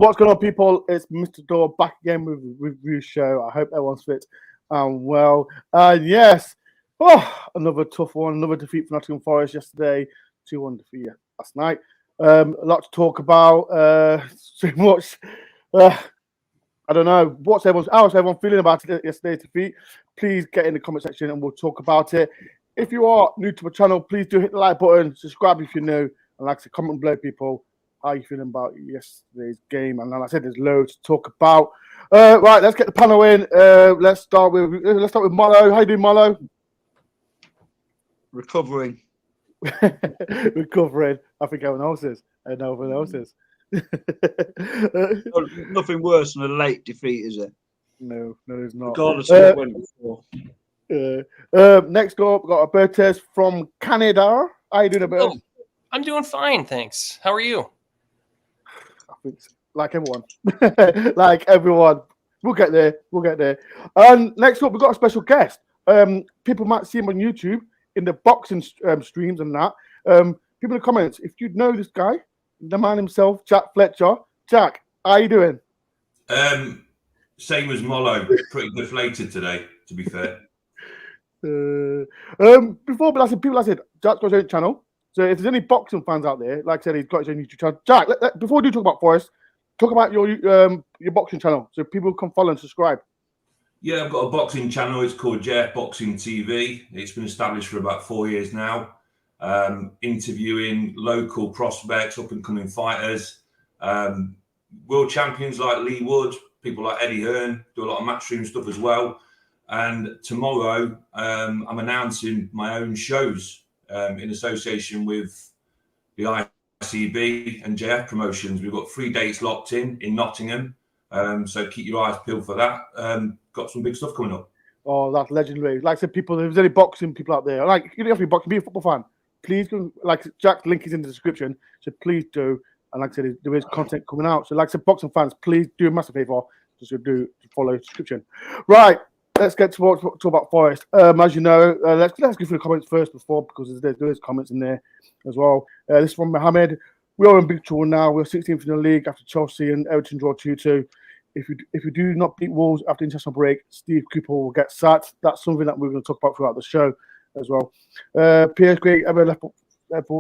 What's going on, people? It's Mr. Door back again with a review show. I hope everyone's fit and well. Yes, another tough one, another defeat for Nottingham Forest yesterday. 2-1 defeat last night. A lot to talk about. So much. I don't know. How's everyone feeling about yesterday's defeat? Please get in the comment section and we'll talk about it. If you are new to the channel, please do hit the like button, subscribe if you're new, and like I said, comment below, people. How are you feeling about yesterday's game? And like I said, there's loads to talk about. Right, let's get the panel in. Let's start with Molo. How you doing, Molo? Recovering. Recovering. I think everyone else is. I know everyone else is. Nothing worse than a late defeat, is it? No, it's not. Regardless of what went before. Next up, we've got Albertes from Canada. How you doing, Albertes? I'm doing fine, thanks. How are you? I think like everyone. Like everyone. We'll get there. And next up, we've got a special guest. People might see him on YouTube in the boxing streams and that. People in the comments, if you know this guy, the man himself, Jack Fletcher. Jack, how you doing? Same as Molo. Pretty deflated today, to be fair. Before, but people, I said, Jack's got his own channel. So if there's any boxing fans out there, like I said, he's got his own YouTube channel. Jack, before we do talk about Forest, talk about your boxing channel so people can follow and subscribe. Yeah, I've got a boxing channel. It's called JF Boxing TV. It's been established for about 4 years now. Interviewing local prospects, up-and-coming fighters, world champions like Lee Wood, people like Eddie Hearn, do a lot of matchroom stuff as well. And tomorrow, I'm announcing my own shows in association with the ICB and JF Promotions. We've got 3 dates locked in Nottingham, so keep your eyes peeled for that. Got some big stuff coming up. Oh, that's legendary. Like I said, people, if there's any boxing people out there, like, you don't have to be boxing, be a football fan. Please go, like Jack's link is in the description, so please do. And like I said, there is content coming out. So like I said, boxing fans, please do a massive favor just to follow the description. Right, let's get to talk about Forest. As you know, let's go through the comments first because there's comments in there as well. This is from Mohammed. We are in big trouble now. We're 16th in the league after Chelsea and Everton draw 2-2. If we do not beat Wolves after international break, Steve Cooper will get sacked. That's something that we're going to talk about throughout the show as well. Pierre Craig ever left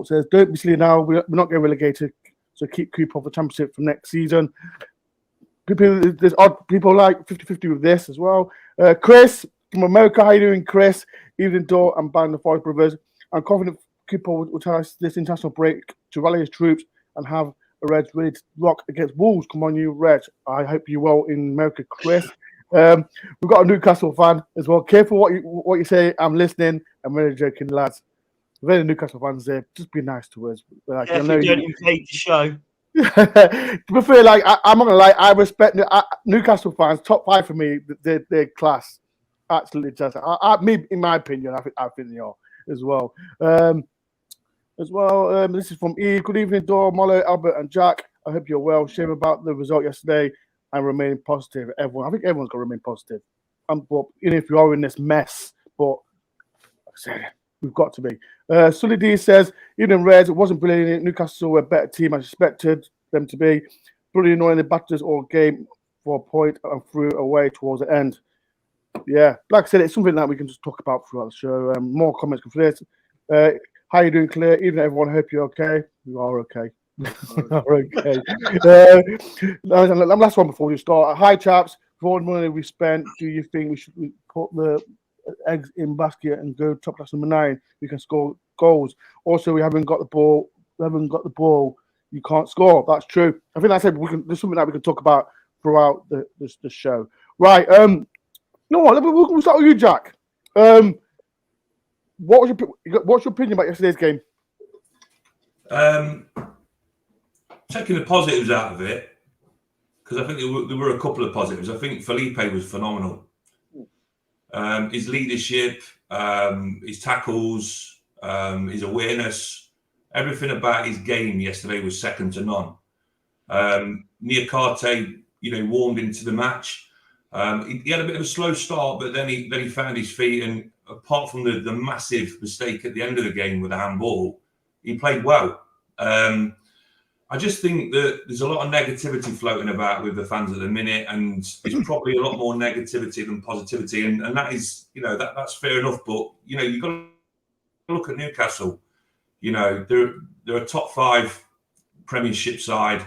says, don't be silly now. We're not getting relegated, so keep Cooper for the championship for next season. There's odd people like 50-50 with this as well. Chris from America, how you doing, Chris? Evening Door and Band the Forest Brothers. I'm confident Cooper will tell us this international break to rally his troops and have a Reds ready to rock against Wolves. Come on, you Reds. I hope you well in America, Chris. We've got a Newcastle fan as well. Careful what you say. I'm listening. I'm really joking, lads. If any Newcastle fans there, just be nice to us. Like, I know you don't hate the show. To be fair, like I'm not gonna lie, I respect Newcastle fans. Top 5 for me, they're class. Absolutely just. Me, in my opinion, I think they are as well. This is from E. Good evening, Dor, Molo, Albert, and Jack. I hope you're well. Shame about the result yesterday and remain positive. Everyone, I think everyone's got to remain positive. But even if you are in this mess, but like I said, we've got to be. Sully D says, even Reds, it wasn't brilliant. Newcastle were a better team as expected them to be. Bloody annoying, the batters all game for a point and threw away towards the end. Yeah, like I said, it's something that we can just talk about throughout the show. More comments from this. How you doing, Claire? Even everyone, hope you're okay. You are okay. You are okay. Last one before we start. Hi, chaps. For all the money we spent, do you think we should put the eggs in basket and go top class number 9? We can score goals. Also, we haven't got the ball. You can't score. That's true. I think I said there's something that we can talk about throughout the show. Right. No, we'll start with you, Jack. What's your opinion about yesterday's game? Taking the positives out of it, because I think there were a couple of positives. I think Felipe was phenomenal. His leadership, his tackles, his awareness, everything about his game yesterday was second to none. Niakate, warmed into the match. He had a bit of a slow start, but then he found his feet, and apart from the massive mistake at the end of the game with the handball, he played well. I just think that there's a lot of negativity floating about with the fans at the minute, and it's probably a lot more negativity than positivity, and that is, that's fair enough. But you've got to look at Newcastle. They're a top 5 Premiership side.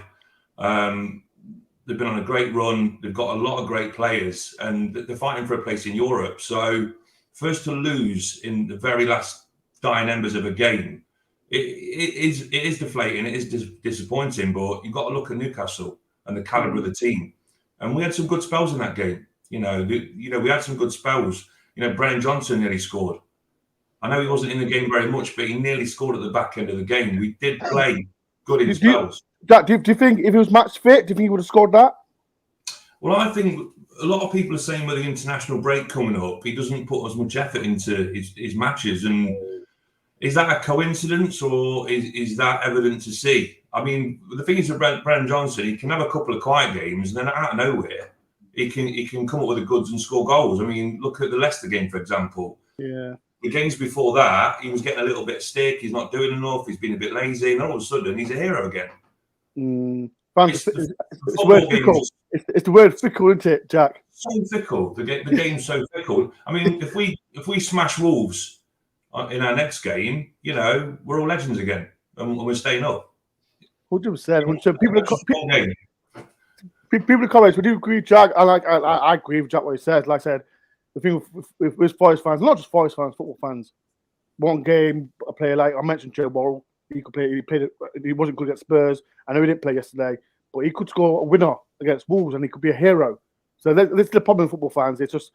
They've been on a great run. They've got a lot of great players, and they're fighting for a place in Europe. So, first to lose in the very last dying embers of a game. It is deflating. It is disappointing, but you've got to look at Newcastle and the calibre of the team. And we had some good spells in that game. We had some good spells. Brennan Johnson nearly scored. I know he wasn't in the game very much, but he nearly scored at the back end of the game. We did play good in spells. Do you think if he was match fit, do you think he would have scored that? Well, I think a lot of people are saying with the international break coming up, he doesn't put as much effort into his matches. And is that a coincidence, or is that evident to see? I mean, the thing is with Brennan Johnson, he can have a couple of quiet games, and then out of nowhere, he can come up with the goods and score goals. I mean, look at the Leicester game, for example. Yeah. The games before that, he was getting a little bit stick. He's not doing enough. He's been a bit lazy, and all of a sudden, he's a hero again. It's the word fickle, isn't it, Jack? So fickle. The game's so fickle. I mean, if we smash Wolves in our next game, we're all legends again, and we're staying up. 100%. So people in the comments, would you agree, Jack? I agree with Jack what he says. Like I said, the thing with Forest fans, not just Forest fans, football fans. One game, a player like I mentioned, Joe Worrell. He could play. He wasn't good against Spurs. I know he didn't play yesterday, but he could score a winner against Wolves, and he could be a hero. So this is the problem with football fans. It's just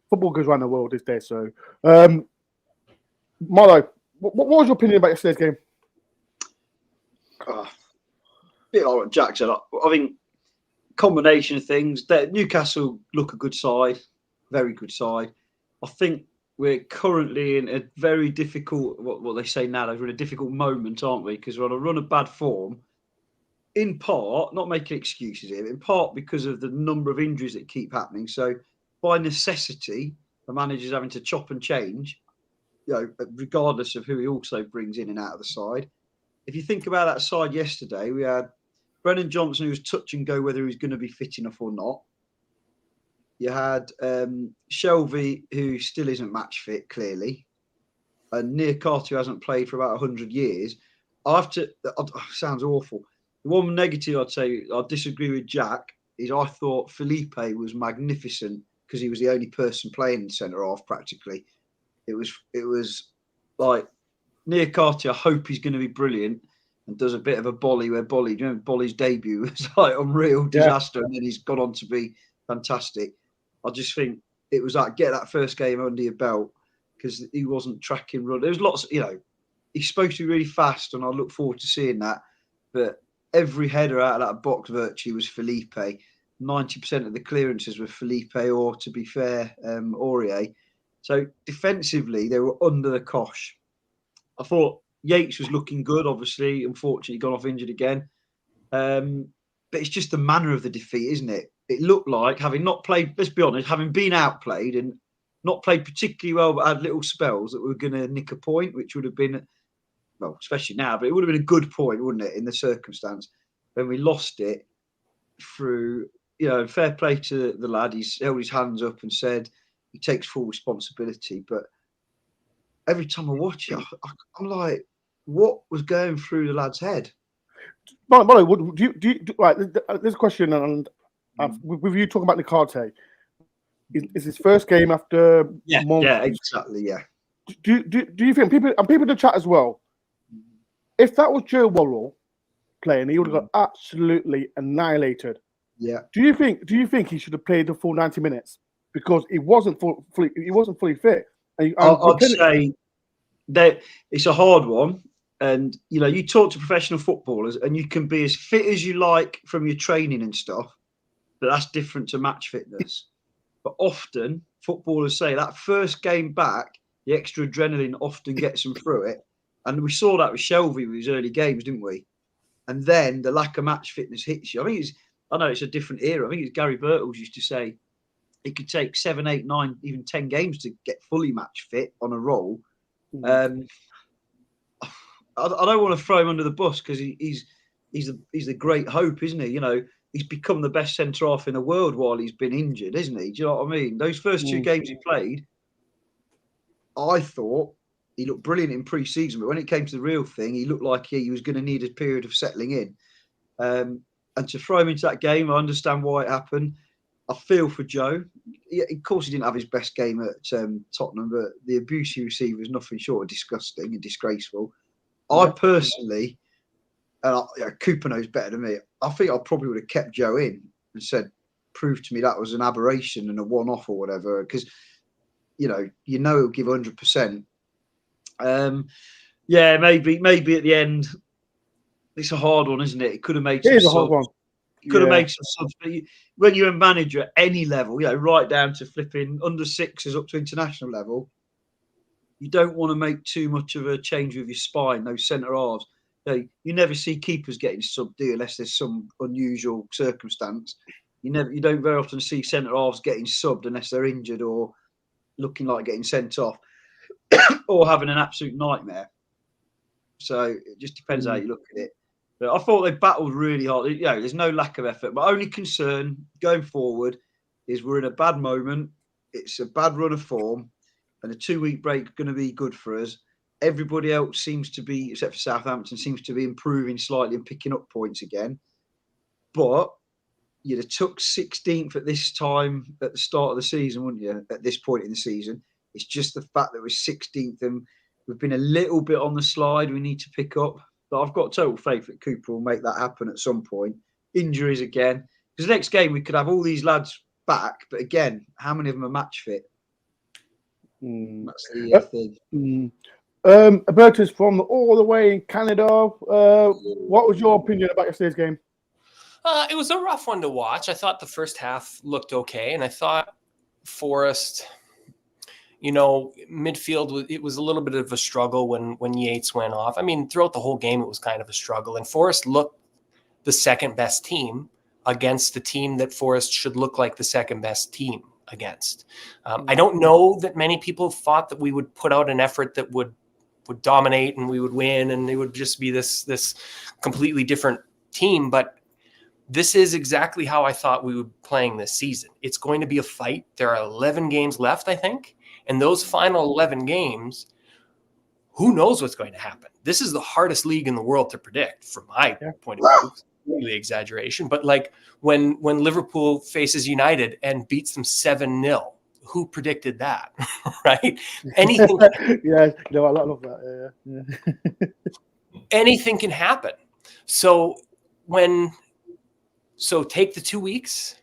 football goes around the world these days. So, Marlo, what was your opinion about yesterday's game? A bit like what Jack said. I think combination of things. Newcastle look a good side, very good side. I think we're currently in a very difficult, what they say now, we're in a difficult moment, aren't we? Because we're on a run of bad form. In part, not making excuses here, in part because of the number of injuries that keep happening. So by necessity, the manager's having to chop and change, regardless of who he also brings in and out of the side. If you think about that side yesterday, we had Brennan Johnson, who was touch and go whether he was going to be fit enough or not. You had Shelvey, who still isn't match fit, clearly. And Near Carter, who hasn't played for about 100 years. Sounds awful. The one negative I'd say, I disagree with Jack, is I thought Felipe was magnificent because he was the only person playing in centre half practically. It was like Near Carter, I hope he's going to be brilliant and does a bit of a Bolly where Bolly, do you remember Bolly's debut was like unreal disaster, and then he's gone on to be fantastic. I just think it was like get that first game under your belt because he wasn't tracking run. There was lots, he's supposed to be really fast, and I look forward to seeing that. But every header out of that box virtually was Felipe. 90% of the clearances were Felipe, or to be fair, Aurier. So defensively, they were under the cosh. I thought Yates was looking good, obviously. Unfortunately, gone off injured again. But it's just the manner of the defeat, isn't it? It looked like, having not played, let's be honest, having been outplayed and not played particularly well, but had little spells that were going to nick a point, which would have been, well, especially now, but it would have been a good point, wouldn't it, in the circumstance. When we lost it through, fair play to the lad. He's held his hands up and said he takes full responsibility. But every time I watch it, I'm like, what was going through the lad's head? Marlo, do you right? There's a question, and with you talking about Nicarte, is his first game after months? Yeah, exactly. Yeah. Do you think people in the chat as well? If that was Joe Worrell playing, he would have got absolutely annihilated. Yeah. Do you think he should have played the full 90 minutes because he wasn't fully fit? I'd say that it's a hard one. And, you talk to professional footballers and you can be as fit as you like from your training and stuff, but that's different to match fitness. But often footballers say that first game back, the extra adrenaline often gets them through it. And we saw that with Shelvey with his early games, didn't we? And then the lack of match fitness hits you. I know it's a different era. I think it's Gary Birtles used to say it could take 7, 8, 9, even 10 games to get fully match fit on a roll. I don't want to throw him under the bus because he's he's the great hope, isn't he? You know, he's become the best centre half in the world while he's been injured, isn't he? Do you know what I mean? Those first 2 games he played, I thought he looked brilliant in pre-season, but when it came to the real thing, he looked like he was going to need a period of settling in. And to throw him into that game, I understand why it happened. I feel for Joe. Of course, he didn't have his best game at Tottenham, but the abuse he received was nothing short of disgusting and disgraceful. I personally, and Cooper knows better than me, I think I probably would have kept Joe in and said, prove to me that was an aberration and a one-off or whatever, because, he'll give 100%. Yeah, maybe at the end, it's a hard one, isn't it? It could have made some It is a hard one. Could have made some subs, but when you're a manager at any level, right down to flipping under 6s up to international level, you don't want to make too much of a change with your spine, those centre halves. You never see keepers getting subbed, do you, unless there's some unusual circumstance. You don't very often see centre halves getting subbed unless they're injured or looking like getting sent off or having an absolute nightmare. So it just depends how you look at it. But I thought they battled really hard. There's no lack of effort. My only concern going forward is we're in a bad moment. It's a bad run of form, and a 2-week break is going to be good for us. Everybody else seems to be, except for Southampton, seems to be improving slightly and picking up points again. But you'd have took 16th at this time at the start of the season, wouldn't you? At this point in the season, it's just the fact that we're 16th and we've been a little bit on the slide. We need to pick up. But I've got total faith that Cooper will make that happen at some point. Injuries again. Because the next game we could have all these lads back. But again, how many of them are match fit? That's the thing. Albertus from all the way in Canada. What was your opinion about yesterday's game? It was a rough one to watch. I thought the first half looked okay. And I thought Forest... midfield, it was a little bit of a struggle when Yates went off. I mean, throughout the whole game, it was kind of a struggle. And Forest looked the second best team against the team that Forest should look like the second best team against. I don't know that many people thought that we would put out an effort that would dominate and we would win and it would just be this completely different team. But this is exactly how I thought we would be playing this season. It's going to be a fight. There are 11 games left, I think. And those final 11 games, who knows what's going to happen? This is the hardest league in the world to predict from my point of view. It's really exaggeration. But like when Liverpool faces United and beats them 7-0, who predicted that, right? Anything. I love that. Yeah. Anything can happen. So take the 2 weeks.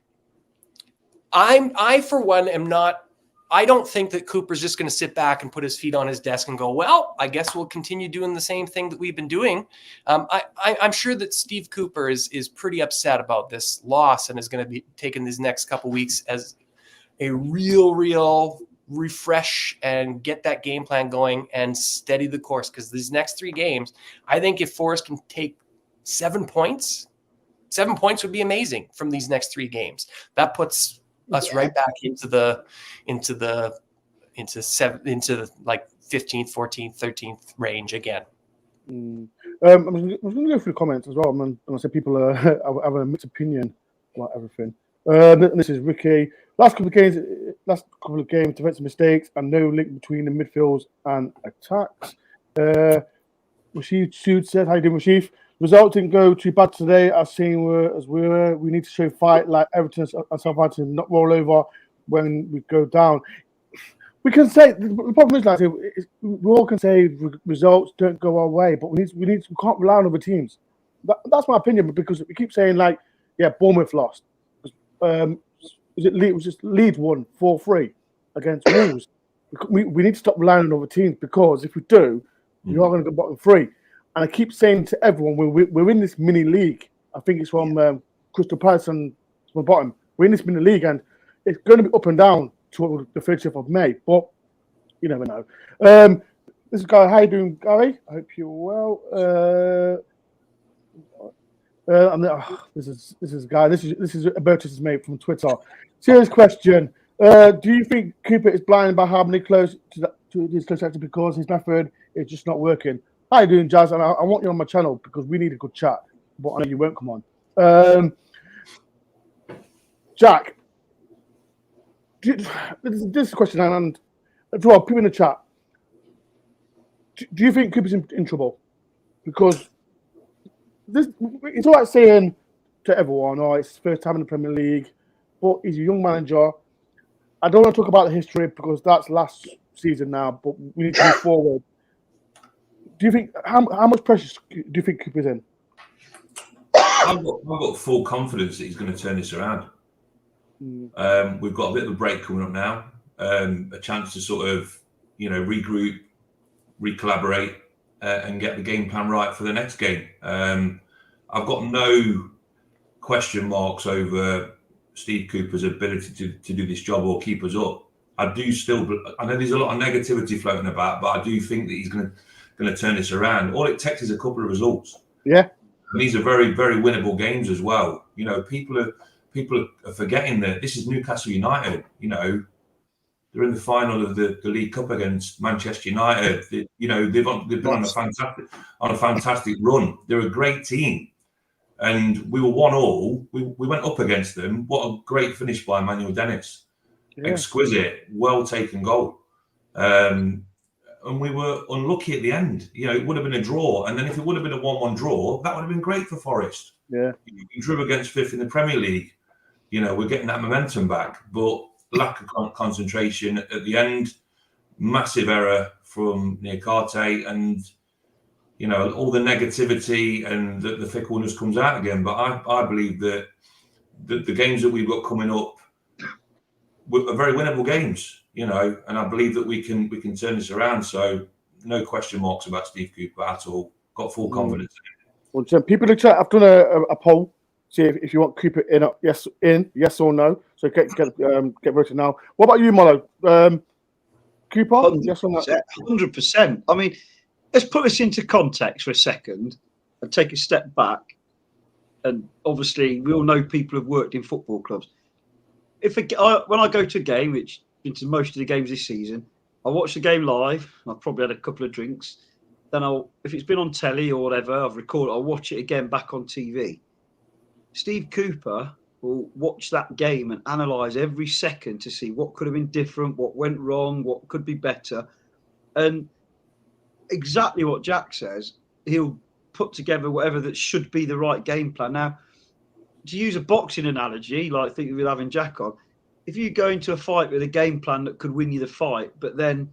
I for one am not. I don't think that Cooper's just going to sit back and put his feet on his desk and go, well, I guess we'll continue doing the same thing that we've been doing. I'm sure that Steve Cooper is pretty upset about this loss and is going to be taking these next couple weeks as a real refresh and get that game plan going and steady the course. Because these next 3 games, I think if Forest can take 7 points would be amazing from these next 3 games. That puts us right back into like 15th, 14th, 13th range again. I'm going to go through the comments as well. I'm going to say people have a mixed opinion about everything. This is Ricky. Last couple of games, defensive mistakes and no link between the midfields and attacks. Rashid Sood said, "How you doing, Rashid? Results didn't go too bad today. As seen we need to show fight like Everton and Southampton, not roll over when we go down." We can say the problem is, like, we all can say results don't go our way, but we can't rely on other teams. That's my opinion, because we keep saying, like, Bournemouth lost. It was just Leeds won 4-3 against Wolves. We need to stop relying on other teams, because if we do, you are going to go bottom 3. And I keep saying to everyone, we're in this mini league. I think it's from Crystal Palace and from the bottom. We're in this mini league, and it's going to be up and down to the 30th of May. But you never know. This is Gary. How you doing, Gary? I hope you're well. This is Guy. This is Albertus' mate from Twitter. Serious question. Do you think Cooper is blinded by how many close to his close sector because his method is just not working? How you doing, Jazz? And I want you on my channel because we need a good chat. but I know you won't come on. Jack, this is a question, and to our people in the chat, do you think Cooper's in trouble? Because it's all right saying to everyone, "Oh, it's his first time in the Premier League," but he's a young manager. I don't want to talk about the history because that's last season now, but we need to move forward. Do you think how much pressure do you think Cooper's in? I've got full confidence that he's going to turn this around. We've got a bit of a break coming up now, a chance to sort of, regroup, recollaborate, and get the game plan right for the next game. I've got no question marks over Steve Cooper's ability to do this job or keep us up. I know there's a lot of negativity floating about, but I do think that he's going to turn this around. All it takes is a couple of results. Yeah. And these are very, very winnable games as well. People are forgetting that this is Newcastle United. They're in the final of the League Cup against Manchester United. They've been on a fantastic run. They're a great team, and we were 1-1. We went up against them. What a great finish by Emmanuel Dennis! Yeah. Exquisite, well taken goal. And we were unlucky at the end. It would have been a draw. And then if it would have been a 1-1 draw, that would have been great for Forest. Yeah. We drew against fifth in the Premier League. We're getting that momentum back. But lack of concentration at the end, massive error from Niakate, and, all the negativity and the fickleness comes out again. But I believe that the games that we've got coming up are very winnable games. And I believe that we can turn this around. So no question marks about Steve Cooper at all. Got full confidence in him. Well, so people in the chat, I've done a poll. See if you want Cooper yes or no. So get voted now. What about you, Molo? Cooper, 100%, yes or no? 100%. I mean, let's put this into context for a second and take a step back. And obviously, we all know people have worked in football clubs. When I go to a game, which into most of the games this season, I watch the game live. I've probably had a couple of drinks. Then if it's been on telly or whatever, I'll watch it again back on TV. Steve Cooper will watch that game and analyse every second to see what could have been different, what went wrong, what could be better. And exactly what Jack says, he'll put together whatever that should be the right game plan. Now, to use a boxing analogy, like thinking with having Jack on, if you go into a fight with a game plan that could win you the fight, but then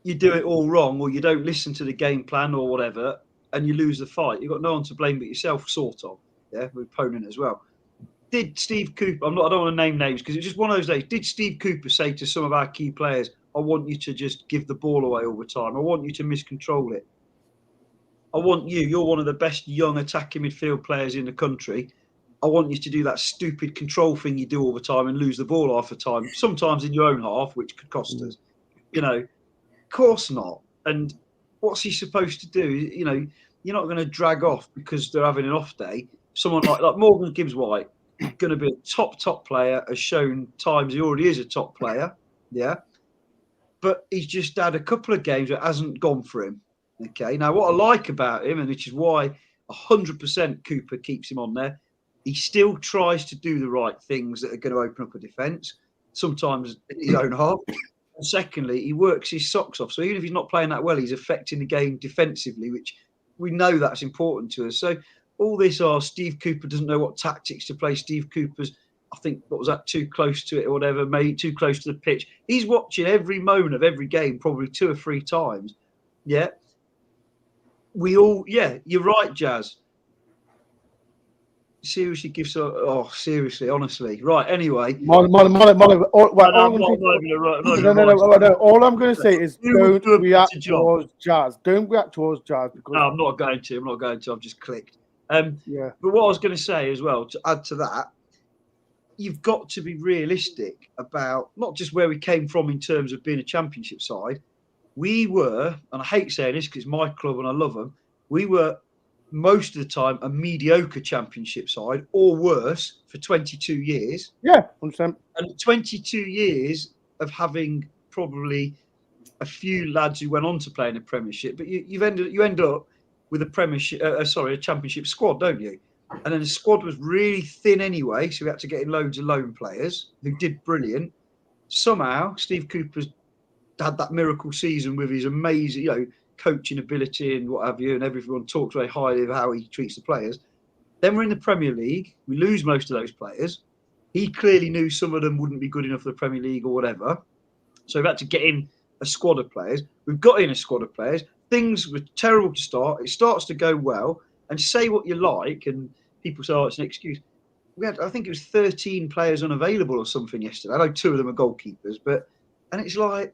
you do it all wrong, or you don't listen to the game plan or whatever, and you lose the fight, you've got no one to blame but yourself, sort of. Yeah, with opponent as well. Did Steve Cooper? I don't want to name names because it's just one of those days. Did Steve Cooper say to some of our key players, "I want you to just give the ball away all the time. I want you to miscontrol it. I want you. You're one of the best young attacking midfield players in the country. I want you to do that stupid control thing you do all the time and lose the ball half the time, sometimes in your own half, which could cost us." Of course not. And what's he supposed to do? You're not going to drag off because they're having an off day. Someone like Morgan Gibbs-White, going to be a top player, has shown times he already is a top player. Yeah. But he's just had a couple of games that hasn't gone for him. Okay. Now, what I like about him, and which is why 100% Cooper keeps him on there, he still tries to do the right things that are going to open up a defence, sometimes in his own half. And secondly, he works his socks off. So even if he's not playing that well, he's affecting the game defensively, which we know that's important to us. So all this Steve Cooper doesn't know what tactics to play. Steve Cooper's, I think, what was that, too close to it or whatever, maybe too close to the pitch. He's watching every moment of every game probably 2 or 3 times. Yeah. You're right, Jazz. Seriously, seriously, honestly. Right, anyway. All I'm going to say is don't react towards Jazz. Don't react towards Jazz. Because... No, I'm not going to. I've just clicked. But what I was going to say as well, to add to that, you've got to be realistic about not just where we came from in terms of being a championship side. We were, and I hate saying this because it's my club and I love them, we were most of the time a mediocre championship side or worse for 22 years. Yeah, 100%. And 22 years of having probably a few lads who went on to play in the Premiership, but you end up with a championship squad, don't you? And then the squad was really thin anyway, so we had to get in loads of loan players who did brilliant. Somehow, Steve Cooper's had that miracle season with his amazing, coaching ability and what have you, and everyone talks very highly of how he treats the players. Then we're in the Premier League. We lose most of those players. He clearly knew some of them wouldn't be good enough for the Premier League or whatever. So we've had to get in a squad of players. We've got in a squad of players. Things were terrible to start. It starts to go well. And say what you like, and people say, oh, it's an excuse. We had, I think it was 13 players unavailable or something yesterday. I know 2 of them are goalkeepers, and it's like,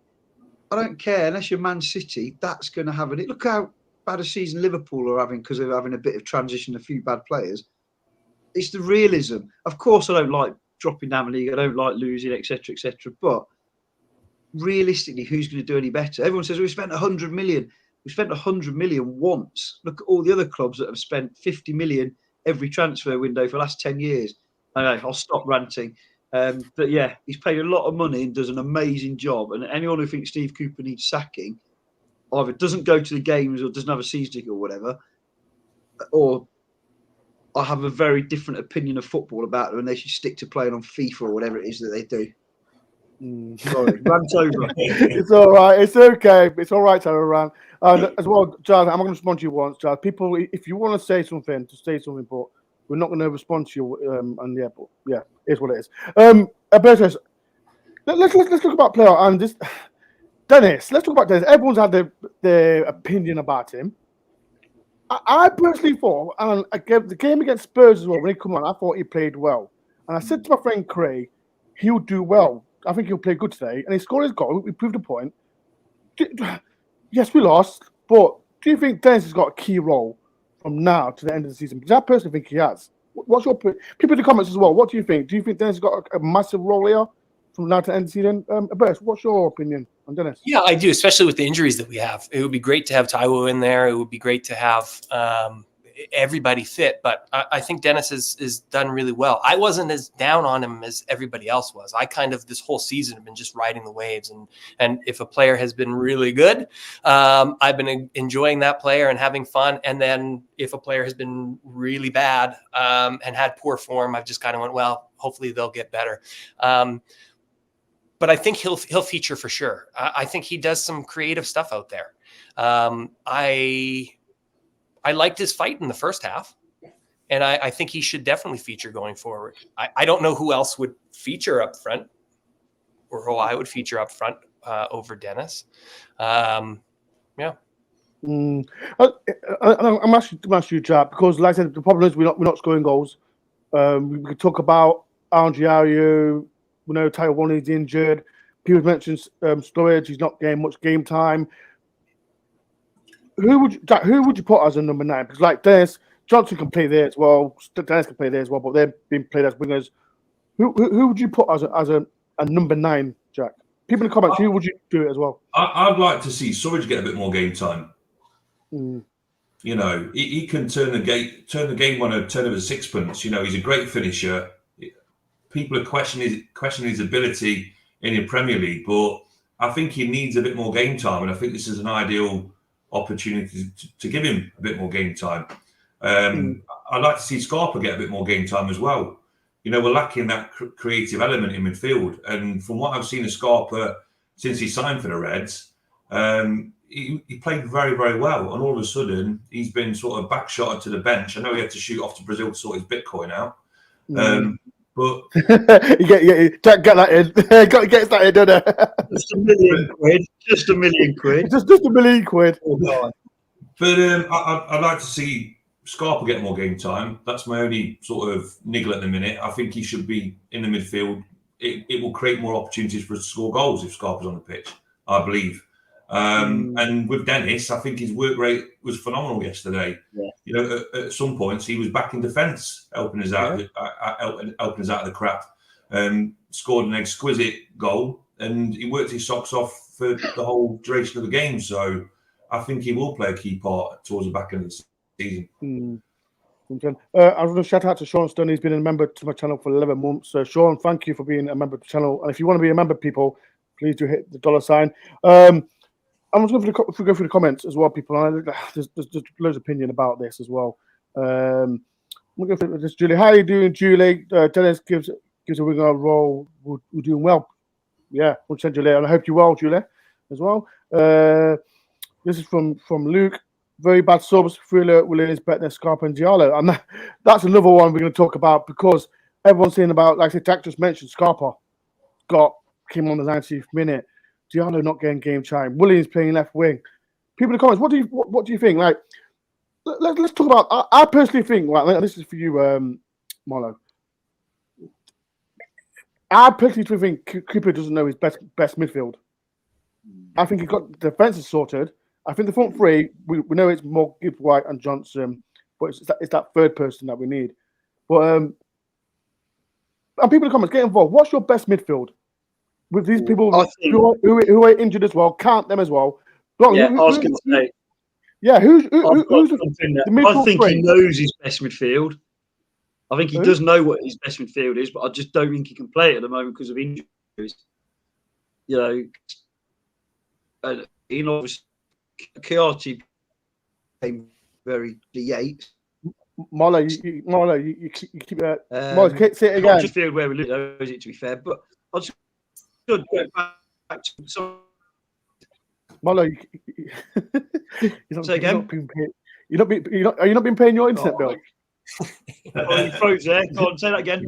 I don't care unless you're Man City. That's going to have it. Look how bad a season Liverpool are having because they're having a bit of transition, a few bad players. It's the realism. Of course, I don't like dropping down the league. I don't like losing, etc., etc. But realistically, who's going to do any better? Everyone says we spent 100 million. We spent 100 million once. Look at all the other clubs that have spent 50 million every transfer window for the last 10 years. I know, I'll stop ranting. But yeah, he's paid a lot of money and does an amazing job. And anyone who thinks Steve Cooper needs sacking either doesn't go to the games or doesn't have a season ticket or whatever, or I have a very different opinion of football about them and they should stick to playing on FIFA or whatever it is that they do. Sorry, rant over. It's all right. It's okay. It's all right to have a rant. As well, Giles, I'm going to respond to you once, Giles. People, if you want to say something, to say something, but we're not going to respond to you. And yeah, but yeah, it's what it is. Bertus, let's talk about player and this Dennis. Let's talk about Dennis. Everyone's had their opinion about him. I personally thought, and the game against Spurs as well, when he come on, I thought he played well. And I said to my friend Craig, he'll do well. I think he'll play good today. And he scored his goal. We proved the point. Yes, we lost. But do you think Dennis has got a key role from now to the end of the season? Because I personally think he has. What's your people in the comments as well? What do you think? Do you think Dennis has got a massive role here from now to the end of the season? Bertus, what's your opinion on Dennis? Yeah, I do, especially with the injuries that we have. It would be great to have Taiwo in there. It would be great to have everybody fit, but I think Dennis is done really well. I wasn't as down on him as everybody else was. I kind of this whole season have been just riding the waves, and if a player has been really good, I've been enjoying that player and having fun. And then if a player has been really bad and had poor form, I've just kind of went, well, hopefully they'll get better. But I think he'll feature for sure. I think he does some creative stuff out there. I liked his fight in the first half, and I think he should definitely feature going forward. I don't know who else would feature up front, or who I would feature up front over Dennis. Yeah. I'm asking you, Jack, because like I said, the problem is we're not scoring goals. We could talk about Andre Ayew. We know Taiwo is injured. People mentioned Sturridge. He's not getting much game time. Who would you put as a number 9? Because like Dennis Johnson can play there as well. Dennis can play there as well, but they've been played as wingers. Who would you put as a number 9, Jack? People in the comments, who would you do it as well? I'd like to see Sturridge get a bit more game time. Mm. You know, he can turn the game on a turn of a sixpence. You know, he's a great finisher. People are questioning his ability in the Premier League, but I think he needs a bit more game time, and I think this is an ideal opportunity to give him a bit more game time. I'd like to see Scarpa get a bit more game time as well. You know, we're lacking that creative element in midfield, and from what I've seen of Scarpa since he signed for the Reds, he played very, very well, and all of a sudden he's been sort of backshotted to the bench. I know he had to shoot off to Brazil to sort his Bitcoin out. But Jack, get that in. Gets that in, doesn't it? Just $1 million quid. Just $1 million quid. Just $1 million quid. Oh, God. But I'd like to see Scarpa get more game time. That's my only sort of niggle at the minute. I think he should be in the midfield. It will create more opportunities for us to score goals if Scarpa's on the pitch, I believe. And with Dennis, I think his work rate was phenomenal yesterday. Yeah. You know, at some points he was back in defence, helping us out, helping us out of the crap. Scored an exquisite goal, and he worked his socks off for the whole duration of the game. So I think he will play a key part towards the back end of the season. I was going to shout out to Sean Stone. He's been a member to my channel for 11 months. So Sean, thank you for being a member of the channel. And if you want to be a member, people, please do hit the $sign. I'm just going to go through the comments as well, people. There's loads of opinion about this as well. I'm going to go through this, Julie. How are you doing, Julie? Dennis gives a winger a role. We're doing well. Yeah, we'll send Julie, and I hope you're well, Julie, as well. This is from Luke. Very bad subs. Thriller, Williams, Bettner, Scarpa, and Diallo. And that's another one we're going to talk about because everyone's saying about, like I said, Jack just mentioned, Scarpa came on the 90th minute. Diallo not getting game time. Williams playing left wing. People in the comments, what do you think? Like, let's talk about. I personally think. Well, this is for you, Marlo. I personally think Cooper doesn't know his best midfield. I think he's got the defense sorted. I think the front three, we know it's more Gibbs-White and Johnson, but it's that third person that we need. But and people in the comments, get involved. What's your best midfield? With these people who are injured as well, count them as well. I was going to say. Yeah, who's the midfield? I think he knows his best midfield. I think he does know what his best midfield is, but I just don't think he can play it at the moment because of injuries. You know, and obviously, Chiarti came very Yates. Marlo, you keep that. Marlo, say it again. Not just field where we live, is it, to be fair, but I just go back to some. Marlo, are you not been paying your internet bill? Oh, you froze there. Go on, say that again.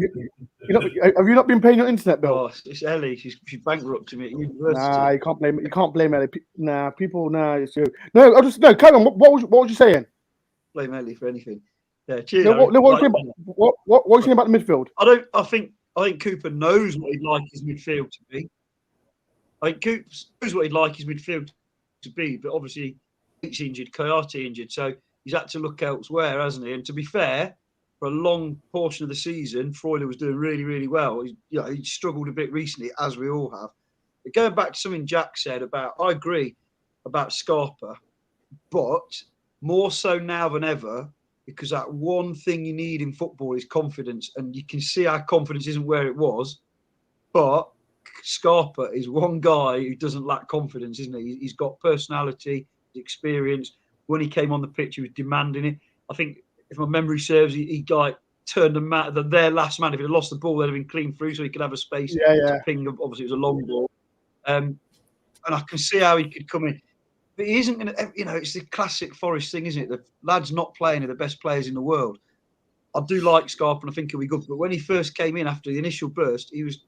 Have you not been paying your internet bill? Oh, it's Ellie. She's bankrupted me at university. Nah, you can't blame Ellie. Nah, people. Nah, it's you. No, Carry on. What was you saying? Blame Ellie for anything. Yeah, cheers. What are you saying about the midfield? I think Cooper knows what he'd like his midfield to be. I think Cooper knows what he'd like his midfield to be, but obviously he's injured, Chiarti injured, so he's had to look elsewhere, hasn't he? And to be fair, for a long portion of the season, Freuler was doing really, really well. He struggled a bit recently, as we all have. But going back to something Jack said about, I agree about Scarpa, but more so now than ever, because that one thing you need in football is confidence, and you can see our confidence isn't where it was, but Scarpa is one guy who doesn't lack confidence, isn't he? He's got personality, experience. When he came on the pitch, he was demanding it. I think, if my memory serves, he turned their last man. If he'd lost the ball, they'd have been clean through, so he could have a space to ping. Obviously, it was a long ball, and I can see how he could come in. But he isn't going to. It's the classic Forest thing, isn't it? The lads not playing are the best players in the world. I do like Scarpa, and I think he'll be good. But when he first came in after the initial burst, he was,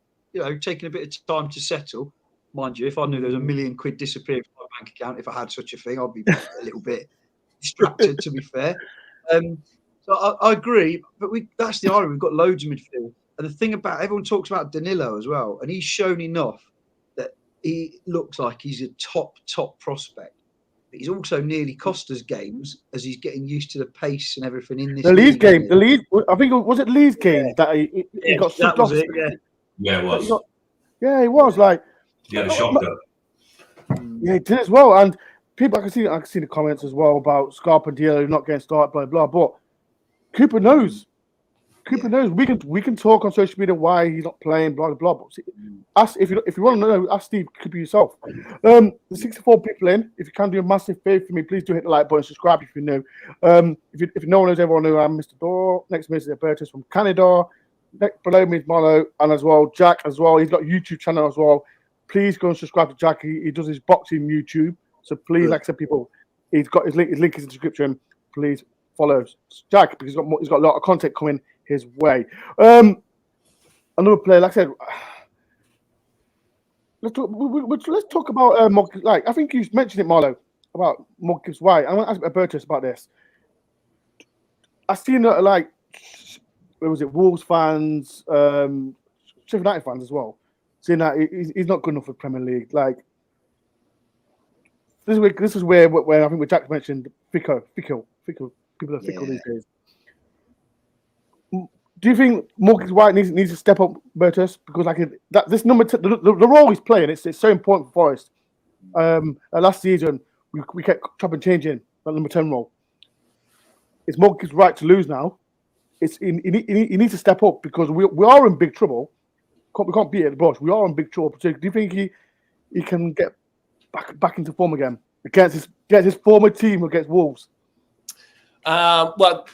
taking a bit of time to settle. Mind you, if I knew there was £1 million disappearing from my bank account, if I had such a thing, I'd be a little bit distracted, to be fair. So I agree, but that's the irony. We've got loads of midfield. And the thing about, everyone talks about Danilo as well, and he's shown enough that he looks like he's a top prospect. But he's also nearly cost us games as he's getting used to the pace and everything in this. The Leeds game, I think was it Leeds game that he got sucked off. Yeah, it was. He was like. He had a shocker. Yeah, he did as well. And people, I can see the comments as well about Scarpa and Diallo not getting started, blah blah. But Cooper knows. We can talk on social media why he's not playing, blah blah blah. But if you want to know, ask Steve Cooper yourself. The 64 people in. If you can do a massive favour for me, please do hit the like button, subscribe if you're new. If no one knows, everyone knows I'm Mr. Dore. Next to me is Albertus from Canada. Next below me is Marlo, and as well Jack as well. He's got a YouTube channel as well. Please go and subscribe to Jack. He does his boxing YouTube. So please, like I said, people, he's got his link is in the description. Please follow Jack because he's got a lot of content coming his way. Another player, like I said, let's talk about I think you mentioned it, Marlo, about Gibbs-White. I'm going to ask Albertus about this. I've seen where was it, Wolves fans, Sheffield United fans as well, saying that he's not good enough for the Premier League. Like, this is where I think what Jack mentioned, fickle. People are fickle these days. Do you think Gibbs-White needs to step up, Bertus? Because this number, the role he's playing, it's so important for Forest. Last season we kept chopping changing that number 10 role. It's Gibbs-White to lose now. He needs to step up because we are in big trouble. We can't beat it at the brush. We are in big trouble. So do you think he can get back into form again? against his former team against Wolves? Well,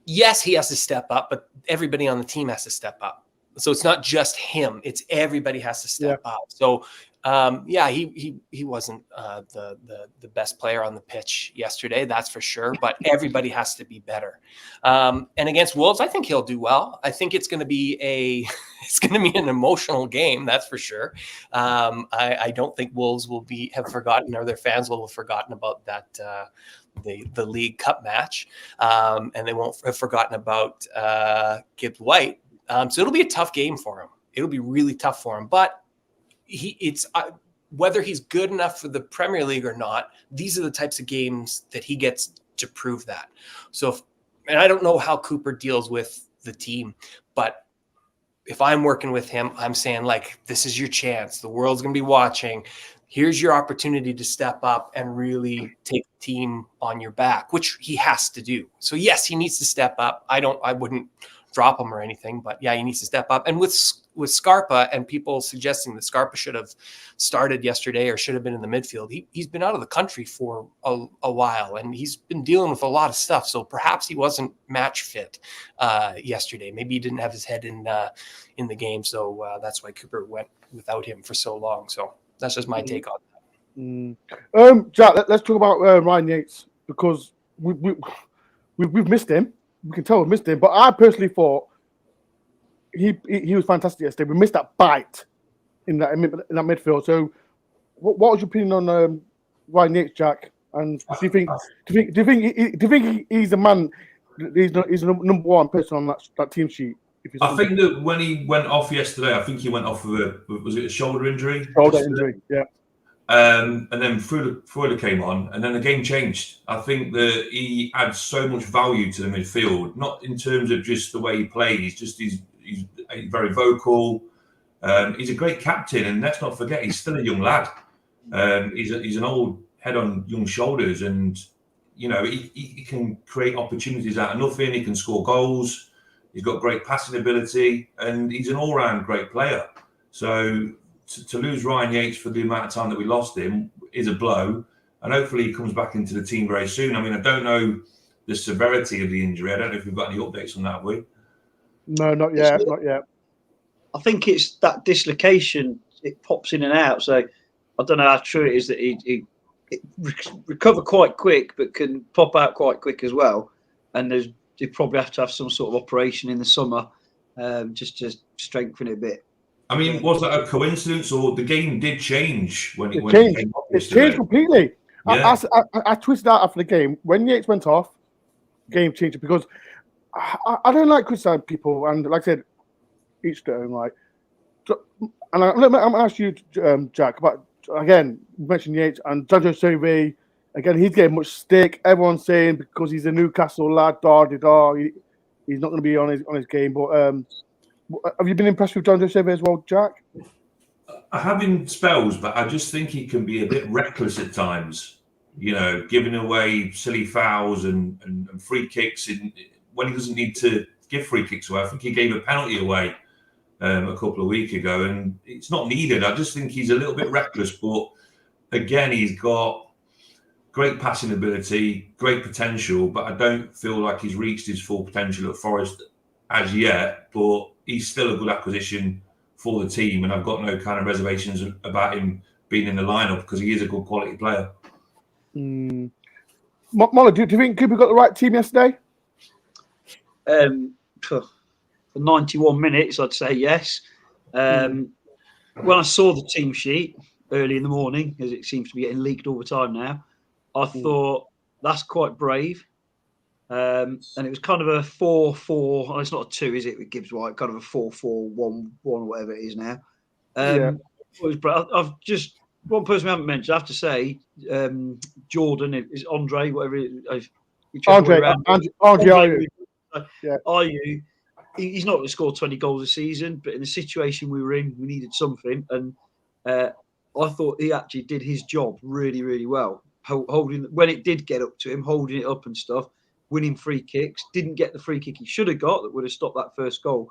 yes, he has to step up, but everybody on the team has to step up. So it's not just him; it's everybody has to step up. So, he wasn't the best player on the pitch yesterday, that's for sure. But everybody has to be better. And against Wolves, I think he'll do well. I think it's going to be an emotional game, that's for sure. I don't think Wolves will have forgotten, or their fans will have forgotten about that. The League Cup match, and they won't have forgotten about Gibbs-White. So it'll be a tough game for him. It'll be really tough for him. But whether he's good enough for the Premier League or not, these are the types of games that he gets to prove that. So, and I don't know how Cooper deals with the team, but if I'm working with him, I'm saying, like, this is your chance. The world's going to be watching. Here's your opportunity to step up and really take the team on your back, which he has to do. So yes, he needs to step up. I wouldn't drop him or anything, but yeah, he needs to step up. And with Scarpa and people suggesting that Scarpa should have started yesterday or should have been in the midfield, he's been out of the country for a while, and he's been dealing with a lot of stuff. So perhaps he wasn't match fit yesterday. Maybe he didn't have his head in the game. So that's why Cooper went without him for so long. So that's just my take on that. Jack, let's talk about Ryan Yates, because we've missed him. We can tell we missed him, but I personally thought he was fantastic yesterday. We missed that bite in that midfield. So, what was your opinion on Ryan Yates, Jack? And do you think he's a man? He's the number one person on that team sheet. I think that when he went off yesterday, I think he went off with a shoulder injury? Shoulder injury, yeah. And then Freuler came on, and then the game changed. I think that he adds so much value to the midfield, not in terms of just the way he plays, just he's very vocal. He's a great captain, and let's not forget, he's still a young lad. He's an old head on young shoulders, and he can create opportunities out of nothing. He can score goals. He's got great passing ability, and he's an all-round great player. So to lose Ryan Yates for the amount of time that we lost him is a blow, and hopefully he comes back into the team very soon. I mean, I don't know the severity of the injury. I don't know if we've got any updates on that, have we? No, not yet. Not yet. I think it's that dislocation. It pops in and out. So I don't know how true it is that he recover quite quick, but can pop out quite quick as well. And you probably have to have some sort of operation in the summer, just to strengthen it a bit. I mean, was that a coincidence, or the game did change when he came off? It changed completely. Yeah. I twisted out after the game. When Yates went off, game changed, because I don't like criticizing people, and like I said, each their own, right? And I'm going to ask you, Jack, about, again, you mentioned Yates and Jonjo Sove. Again, he's getting much stick. Everyone's saying because he's a Newcastle lad, he's not going to be on his game. But have you been impressed with Jonjo Sove as well, Jack? I have in spells, but I just think he can be a bit reckless at times. Giving away silly fouls and free kicks when he doesn't need to give free kicks away. I think he gave a penalty away a couple of weeks ago, and it's not needed. I just think he's a little bit reckless, but again, he's got great passing ability, great potential, but I don't feel like he's reached his full potential at Forest as yet. But he's still a good acquisition for the team, and I've got no kind of reservations about him being in the lineup, because he is a good quality player. Molly, do you think Cooper got the right team yesterday? For 91 minutes, I'd say yes. When I saw the team sheet early in the morning, as it seems to be getting leaked all the time now, I thought that's quite brave. And it was kind of a 4-4. Oh, it's not a 2, is it, with Gibbs-White? Kind of a 4-4-1-1, whatever it is now. I've just, one person we haven't mentioned, I have to say, Jordan, is Andre, whatever it is. Andre. He's not going to score 20 goals a season, but in the situation we were in, we needed something. And I thought he actually did his job really, really well. Holding, when it did get up to him, holding it up and stuff, winning free kicks, didn't get the free kick he should have got that would have stopped that first goal.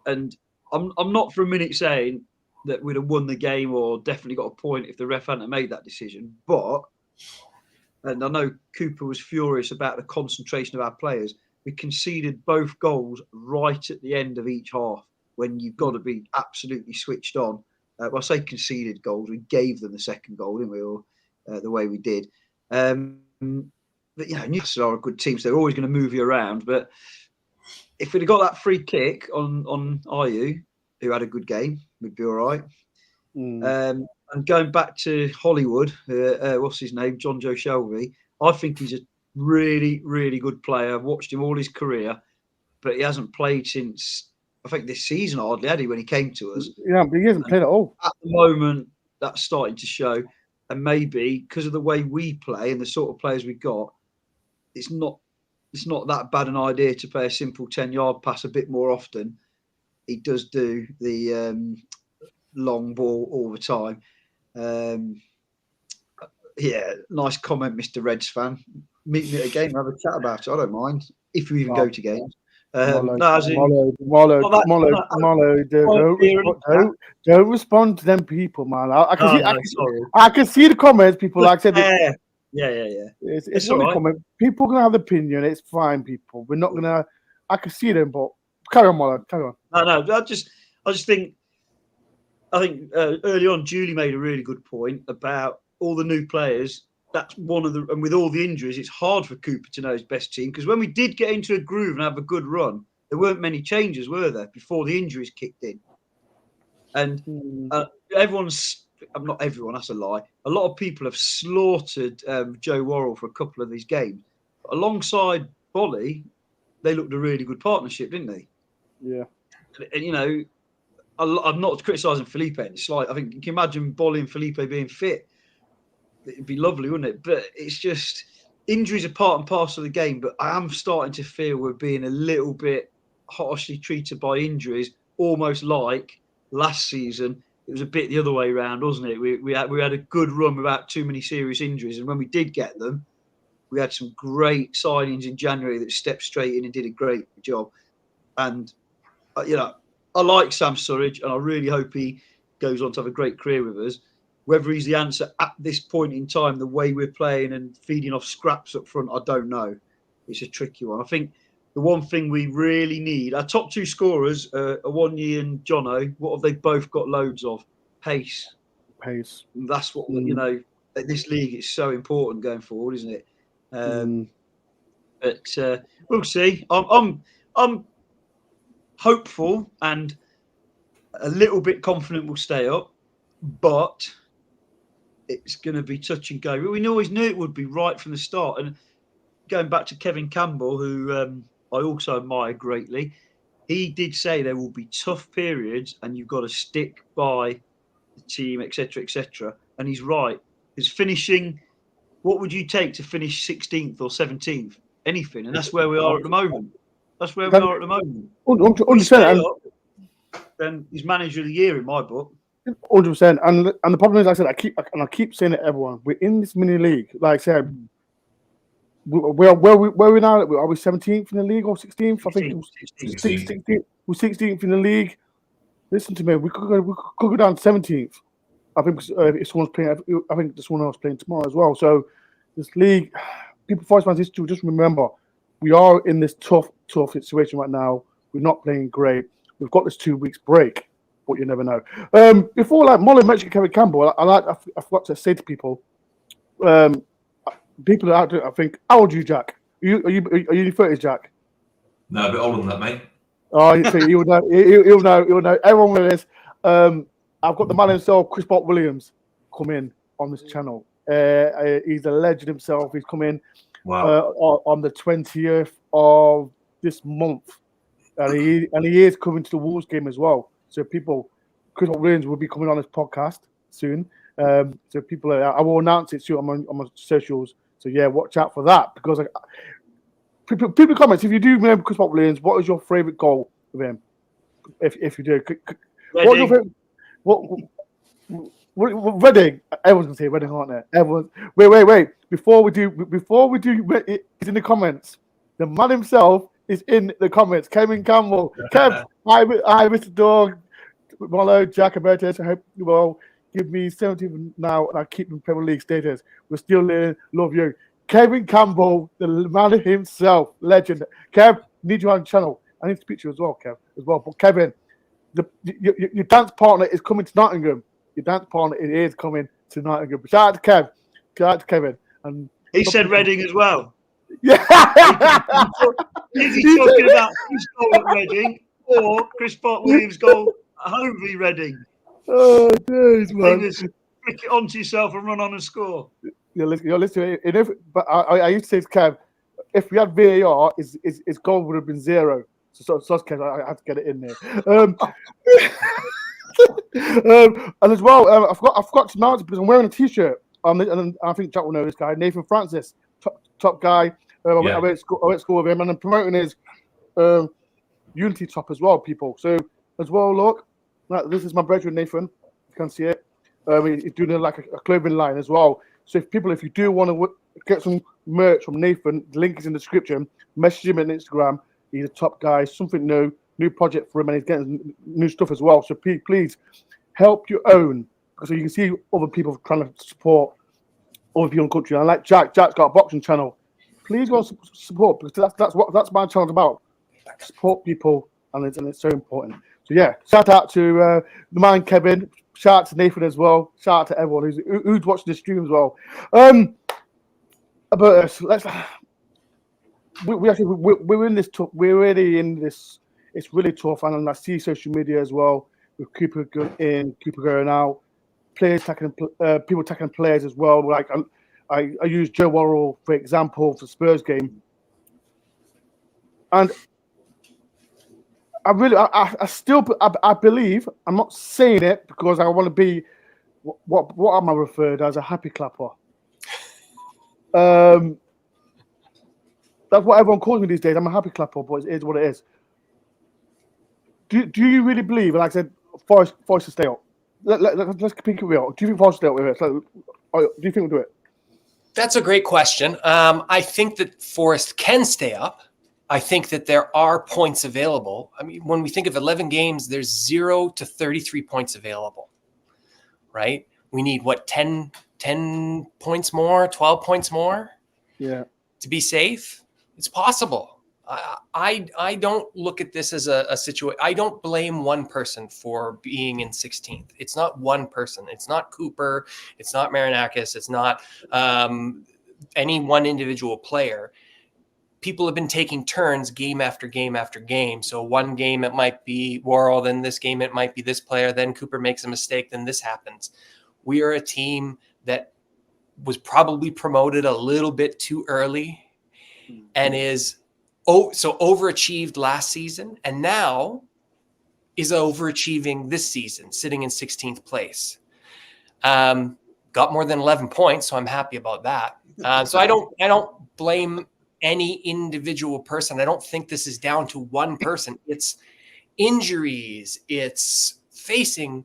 And I'm not for a minute saying that we'd have won the game or definitely got a point if the ref hadn't made that decision. But, and I know Cooper was furious about the concentration of our players, we conceded both goals right at the end of each half when you've got to be absolutely switched on. Well, I say conceded goals, we gave them the second goal, didn't we, or the way we did. But, Newcastle are a good team, so they're always going to move you around. But if we'd have got that free kick on Ayew, who had a good game, we'd be all right. And going back to Hollywood, what's his name? John Joe Shelby. I think he's a really, really good player. I've watched him all his career, but he hasn't played since, I think, this season, hardly, had he, when he came to us. Yeah, but he hasn't played at all. At the moment, that's starting to show. And maybe because of the way we play and the sort of players we got, it's not that bad an idea to play a simple 10-yard pass a bit more often. He does do the long ball all the time. Nice comment, Mr. Reds fan. Meet me at a game, have a chat about it. I don't mind if you even go to games. Mollo, don't respond to them people, man. I can see the comments. People like I said. It's only comment. People are gonna have an opinion. It's fine, people. We're not gonna. I can see them, but carry on, Mollo. Carry on. No. I just think. I think early on, Julie made a really good point about all the new players. That's one of the, and with all the injuries, it's hard for Cooper to know his best team, because when we did get into a groove and have a good run, there weren't many changes, were there, before the injuries kicked in? And not everyone, that's a lie. A lot of people have slaughtered Joe Worrell for a couple of these games. But alongside Bolly, they looked a really good partnership, didn't they? Yeah. And I'm not criticising Felipe. It's like, I think, you can imagine Bolly and Felipe being fit. It'd be lovely, wouldn't it? But it's just, injuries are part and parcel of the game. But I am starting to feel we're being a little bit harshly treated by injuries, almost like last season. It was a bit the other way around, wasn't it? We had a good run without too many serious injuries. And when we did get them, we had some great signings in January that stepped straight in and did a great job. And, I like Sam Surridge, and I really hope he goes on to have a great career with us. Whether he's the answer at this point in time, the way we're playing and feeding off scraps up front, I don't know. It's a tricky one. I think the one thing we really need, our top two scorers, Awonyi and Jono, what have they both got loads of? Pace. And that's what, at this league, it's so important going forward, isn't it? But we'll see. I'm hopeful and a little bit confident we'll stay up, but it's going to be touch and go. We always knew it would be right from the start. And going back to Kevin Campbell, who I also admire greatly, he did say there will be tough periods and you've got to stick by the team, etc., etc. And he's right. Because finishing, what would you take to finish 16th or 17th? Anything. And that's where we are at the moment. 100%. Then he's manager of the year in my book. 100%. And the problem is, like I said, I keep saying it to everyone, we're in this mini league. Like I said, where we now? Are we 17th in the league or 16th? I think 16th. We're 16th in the league. Listen to me, we could go down 17th. I think if someone's playing, I think there's someone else playing tomorrow as well. So this league, people, Forest fans, just remember, we are in this tough situation right now. We're not playing great. We've got this 2 weeks break, but you never know. Before, like Molly mentioned Kevin Campbell, I forgot to say to people, people out there, I think, how old are you, Jack? Are you in your 30s, Jack? No, a bit older than that, mate. Oh, so he'll know. Everyone with this. I've got the man himself, Chris Bott Williams, come in on this channel. He's a legend himself. He's come in on the 20th of this month. And he is coming to the Wolves game as well. So people, Chris Bott Williams will be coming on this podcast soon. So people, I will announce it soon on my socials. So yeah, watch out for that, because people comments, if you do remember Chris Bott Williams, what is your favourite goal with him? If you do, what's your favourite? What Reading? Everyone's gonna say Reading, aren't they? Everyone. Wait. Before we do, it's in the comments. The man himself is in the comments. Kevin Campbell. Kev, hi, Mr. Dog. Marlo, Jack, Emeritus, I hope you will give me 17 now and I keep in Premier League status. We're still there. Love you. Kevin Campbell, the man himself, legend. Kev, need you on the channel. I need to speak to you as well, Kev, as well. But Kevin, your dance partner is coming to Nottingham. Your dance partner is coming to Nottingham. Shout out to Kev. Shout out to Kevin. And he said Reading as well. Yeah. Is he talking about his goal at Reading or Chris Williams' goal at home v Reading? Oh, days, man. Flick it onto yourself and run on and score. You're listening. But I used to say to Kev, if we had VAR, his goal would have been 0. So Kev, I had to get it in there. And as well, I forgot to announce it because I'm wearing a T-shirt. And I think Jack will know this guy, Nathan Francis, top guy. I went to school with him, and I'm promoting his Unity top as well, people. So as well, look, this is my brother Nathan. You can see it. He's doing like a clothing line as well. So if you do want to get some merch from Nathan, the link is in the description. Message him on Instagram. He's a top guy. Something new project for him, and he's getting new stuff as well. So please help your own, so you can see other people trying to support other people in the country. And like Jack's got a boxing channel. Please go support, because that's my channel about. Support people, and it's so important. So yeah, shout out to the man Kevin. Shout out to Nathan as well. Shout out to everyone who's watching the stream as well. About us, we're in this. We're really in this. It's really tough, and I see social media as well with Cooper going in, Cooper going out, players tackling people tackling players as well. Like I use Joe Worrell for example for Spurs game, and I still believe, I'm not saying it because I want to be what am I referred as, a happy clapper. That's what everyone calls me these days. I'm a happy clapper, but it is what it is. Do you really believe, like I said, Forest to stay up? Let's keep it real. Do you think Forest will stay up with it? Do you think we'll do it? That's a great question. I think that Forest can stay up. I think that there are points available. I mean, when we think of 11 games, there's 0 to 33 points available, right? We need, 10 points more, 12 points more to be safe? It's possible. I don't look at this as a situation. I don't blame one person for being in 16th. It's not one person. It's not Cooper. It's not Marinakis. It's not any one individual player. People have been taking turns game after game after game. So one game it might be Worrell, then this game it might be this player, then Cooper makes a mistake, then this happens. We are a team that was probably promoted a little bit too early and so overachieved last season, and now is overachieving this season, sitting in 16th place. Got more than 11 points, so I'm happy about that. So I don't blame any individual person. I don't think this is down to one person. It's injuries. It's facing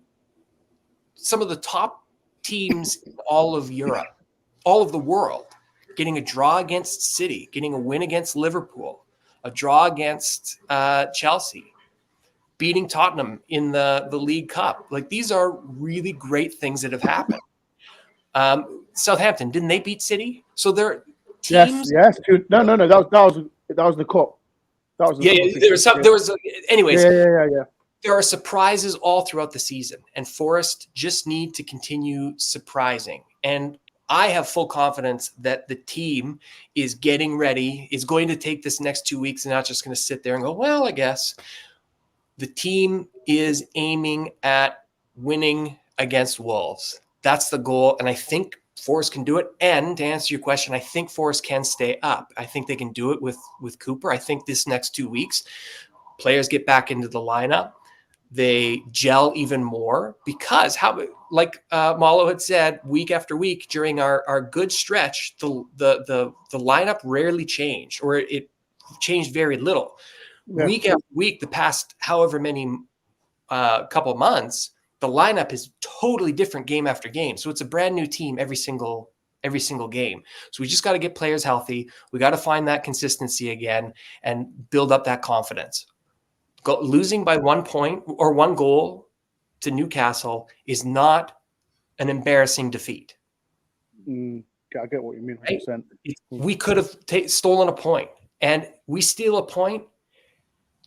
some of the top teams in all of Europe, all of the world, getting a draw against City, getting a win against Liverpool, a draw against Chelsea, beating Tottenham in the League Cup. Like, these are really great things that have happened. Southampton, didn't they beat City? So they're teams. Yes. No. That was the cup. That was the anyways. Yeah. There are surprises all throughout the season, and Forest just need to continue surprising. And I have full confidence that the team is getting ready, is going to take this next 2 weeks and not just going to sit there and go, well, I guess. The team is aiming at winning against Wolves. That's the goal, and I think Forest can do it. And to answer your question, I think Forest can stay up. I think they can do it with Cooper. I think this next 2 weeks, players get back into the lineup. They gel even more because, like Malo had said, week after week during our good stretch, the lineup rarely changed, or it changed very little. Yeah. Week after week, the past however many couple of months, the lineup is totally different game after game. So it's a brand new team every single game. So we just got to get players healthy. We got to find that consistency again and build up that confidence. Losing by 1 point or 1 goal to Newcastle is not an embarrassing defeat. I get what you mean, 100%. We could have stolen a point, and we steal a point.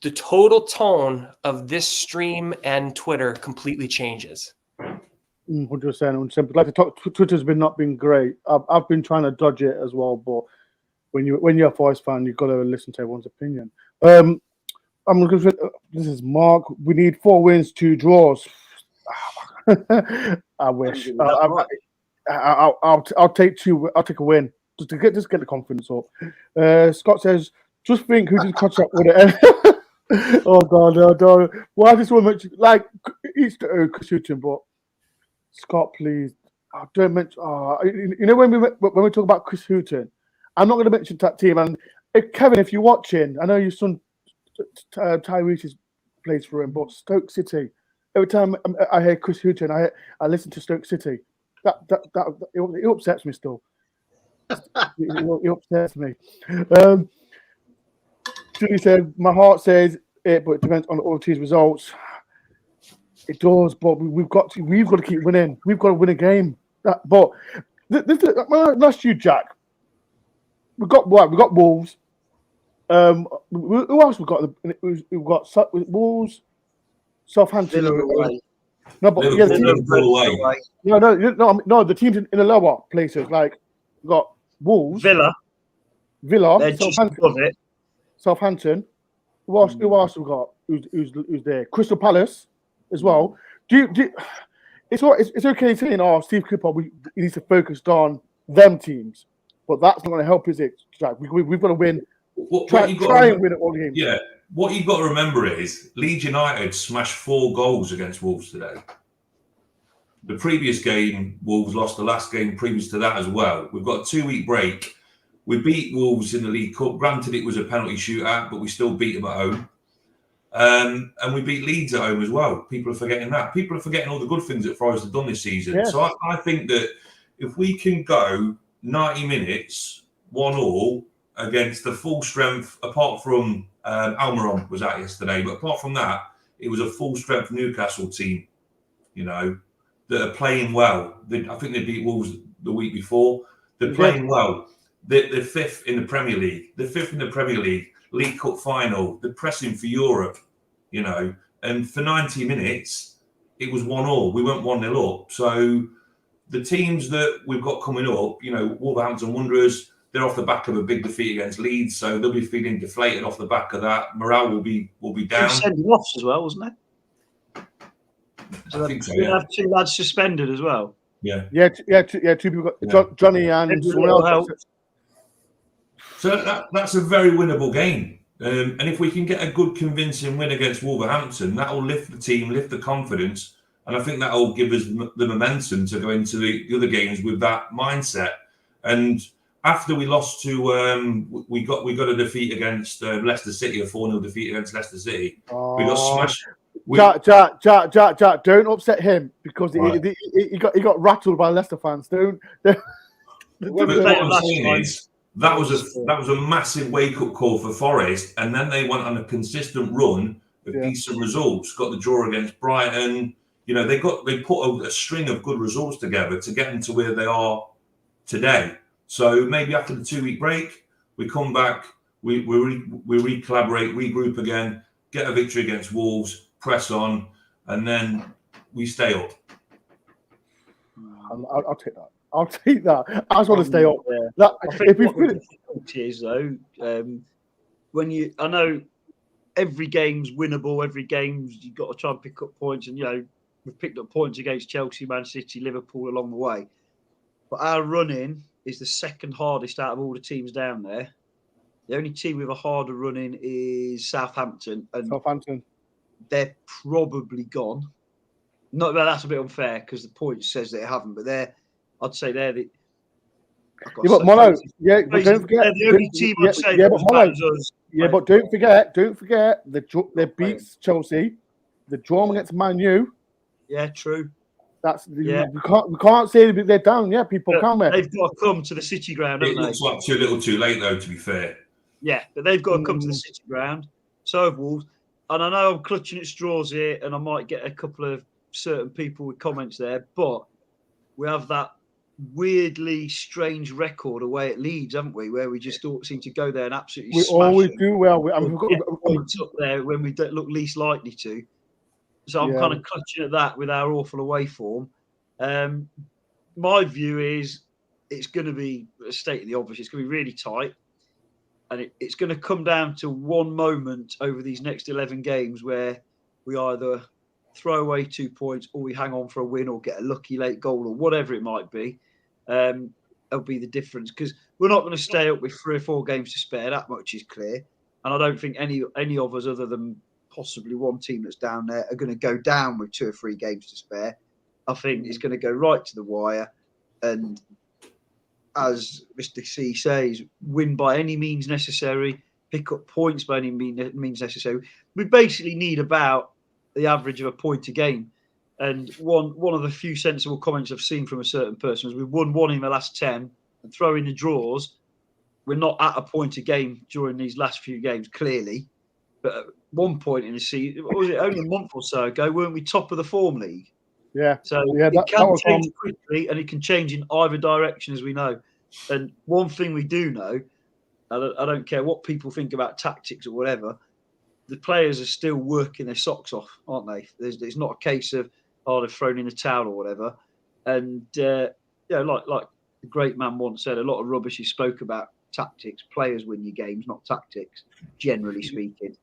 The total tone of this stream and Twitter completely changes. 100%. Like the Twitter's not been great. I've been trying to dodge it as well, but when you're a Forest fan, you've got to listen to everyone's opinion. I'm looking for this is Mark. We need 4 wins, 2 draws. I wish. I'll take 2. I'll take a win just to get the confidence up. Scott says, just think who's in contract with it. Oh God, no. Why this one mention like it's the Chris Hughton, but Scott, please, don't mention. You know when we talk about Chris Hughton, I'm not going to mention that team. And Kevin, if you're watching, I know your son Tyrese plays for him, but Stoke City. Every time I hear Chris Hughton, I listen to Stoke City. It upsets me still. It upsets me. Julie said, my heart says it, but it depends on all teams' results. It does, but we've got to keep winning. We've got to win a game. But last year, Jack, we got Wolves. Who else we got? We've got Wolves, Southampton. No, but yeah, no, the teams in the lower places, like we got Wolves, Villa. They're just above it. Southampton. Who else we got? Who's there? Crystal Palace as well. It's okay saying, Steve Cooper, he needs to focus on them teams, but that's not going to help, is it? Jack? We've got to win. Try and win it all games. Yeah. What you've got to remember is Leeds United smashed 4 goals against Wolves today. The previous game, Wolves lost the last game previous to that as well. We've got a 2-week break. We beat Wolves in the League Cup. Granted, it was a penalty shootout, but we still beat them at home. And we beat Leeds at home as well. People are forgetting that. People are forgetting all the good things that Forest have done this season. Yeah. So I think that if we can go 90 minutes, 1-1 against the full strength, apart from Almiron was out yesterday, but apart from that, it was a full strength Newcastle team, that are playing well. I think they beat Wolves the week before. They're playing well. They're 5th in the Premier League. League Cup final. They're pressing for Europe, And for 90 minutes, it was 1-1. We went 1-0 up. So the teams that we've got coming up, Wolverhampton Wanderers, they're off the back of a big defeat against Leeds, so they'll be feeling deflated off the back of that. Morale will be down. Sending offs as well, wasn't it? I think so. Yeah. Have 2 lads suspended as well. Yeah. 2 people got Johnny and someone else. So that's a very winnable game. And if we can get a good convincing win against Wolverhampton, that will lift the team, lift the confidence, and I think that will give us the momentum to go into the other games with that mindset. And after we lost to, we got a defeat against Leicester City, a 4-0 defeat against Leicester City. We got smashed. Jack, don't upset him because he got rattled by Leicester fans. What I'm saying is, that was a massive wake-up call for Forest, and then they went on a consistent run of decent results. Got the draw against Brighton. They put a string of good results together to get them to where they are today. So maybe after the 2-week break, we come back, we re-collaborate, regroup again, get a victory against Wolves, press on, and then we stay up. I'll take that. I just want to stay up there. I think what the difficulty is, though, I know every game's winnable, every game's you've got to try and pick up points, and we've picked up points against Chelsea, Man City, Liverpool along the way. But our run-in is the second hardest out of all the teams down there. The only team with a harder run-in is Southampton. And they're probably gone. Not that that's a bit unfair because the point says they haven't, but I'd say they're the. But Mono, but don't forget. They're the only team I'd say that but don't forget they beat Chelsea, the draw against Man U. Yeah, true. We can't say they're down. Yeah, people can't. They've got to come to the City Ground. It looks like too little, too late, though. To be fair. Yeah, but they've got to come to the City Ground. So have Wolves, and I know I'm clutching at straws here, and I might get a couple of certain people with comments there, but we have that weirdly strange record away at Leeds, haven't we? Where we just all seem to go there and absolutely We smash always them. do well. Get points up there when we don't look least likely to. So I'm kind of clutching at that with our awful away form. My view is it's going to be a state of the obvious. It's going to be really tight. And it's going to come down to one moment over these next 11 games where we either throw away 2 points or we hang on for a win or get a lucky late goal or whatever it might be. That'll be the difference, because we're not going to stay up with 3 or 4 games to spare. That much is clear. And I don't think any of us, other than possibly one team that's down there, are going to go down with 2 or 3 games to spare. I think it's going to go right to the wire. And as Mr. C says, win by any means necessary, pick up points by any means necessary. We basically need about the average of a point a game. And one of the few sensible comments I've seen from a certain person is we've won 1 in the last 10 and throw in the draws. We're not at a point a game during these last few games, clearly. But at one point in the season, was it only a month or so ago, weren't we top of the form league? Yeah. So it can change quickly, and it can change in either direction, as we know. And one thing we do know, I don't care what people think about tactics or whatever, the players are still working their socks off, aren't they? It's not a case of, they've thrown in the towel or whatever. And like the great man once said, a lot of rubbish he spoke about tactics. Players win your games, not tactics, generally speaking.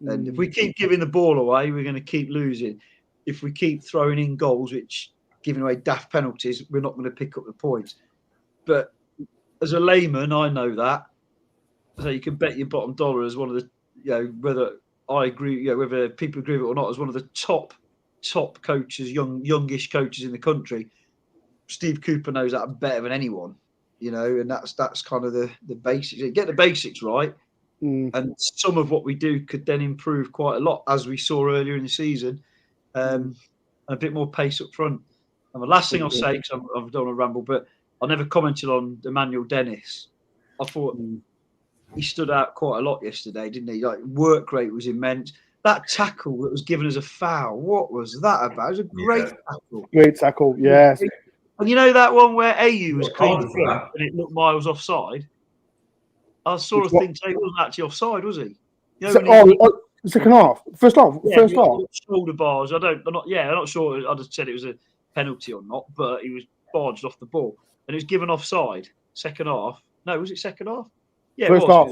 And if we keep giving the ball away, we're going to keep losing. If we keep throwing in goals, which giving away daft penalties, we're not going to pick up the points. But as a layman, I know that. So you can bet your bottom dollar as one of the, whether I agree, whether people agree with it or not, as one of the top coaches, youngish coaches in the country. Steve Cooper knows that better than anyone, and that's kind of the basics. Get the basics right, and some of what we do could then improve quite a lot, as we saw earlier in the season, and a bit more pace up front. And the last thing I'll say, because I don't want to ramble, but I never commented on Emmanuel Dennis. I thought he stood out quite a lot yesterday, didn't he? Like, work rate was immense. That tackle that was given as a foul, what was that about? It was a great tackle. Great tackle, yes. And that one where AU was clean and it looked miles offside? I saw a thing say he wasn't actually offside, was he? Second half? First half? First half? Shoulder bars. I'm not sure. I just said it was a penalty or not, but he was barged off the ball. And it was given offside. Second half. No, was it second half? Yeah, first half.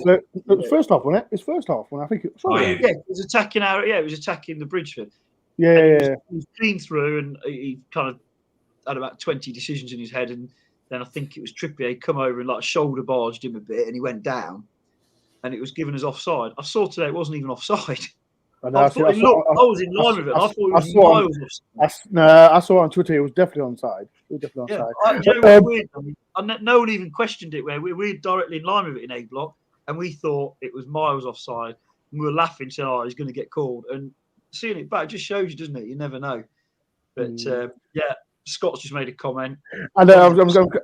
First half, wasn't it? It's first half when I think it was. Yeah, it was attacking it was attacking the Bridgeford. Yeah. He was clean through, and he kind of had about 20 decisions in his head, and then I think it was Trippier come over and shoulder barged him a bit, and he went down, and it was given as offside. I saw today it wasn't even offside. I was in line with it. I thought it was miles offside. I saw it on Twitter. It was definitely onside. Weird. No one even questioned it. Where we were directly in line with it in A block, and we thought it was miles offside. And we were laughing, saying, "Oh, he's going to get called." And seeing it back just shows you, doesn't it? You never know. But Scott's just made a comment. I'm just going to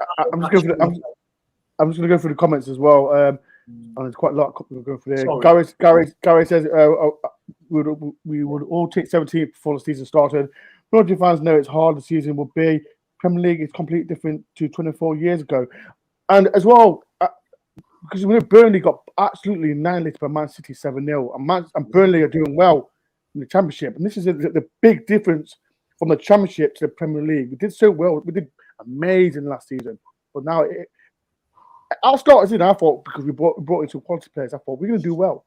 go through the comments as well. And there's quite a lot of comments going through there. Gary says we would all take 17th before the season started. Nottingham fans know it's hard the season will be. Premier League is completely different to 24 years ago. And as well, because Burnley got absolutely annihilated by Man City 7-0, and Burnley are doing well in the Championship. And this is the big difference from the Championship to the Premier League. We did so well. We did amazing last season. But now, our starters I thought, because we brought in some quality players, I thought we're going to do well.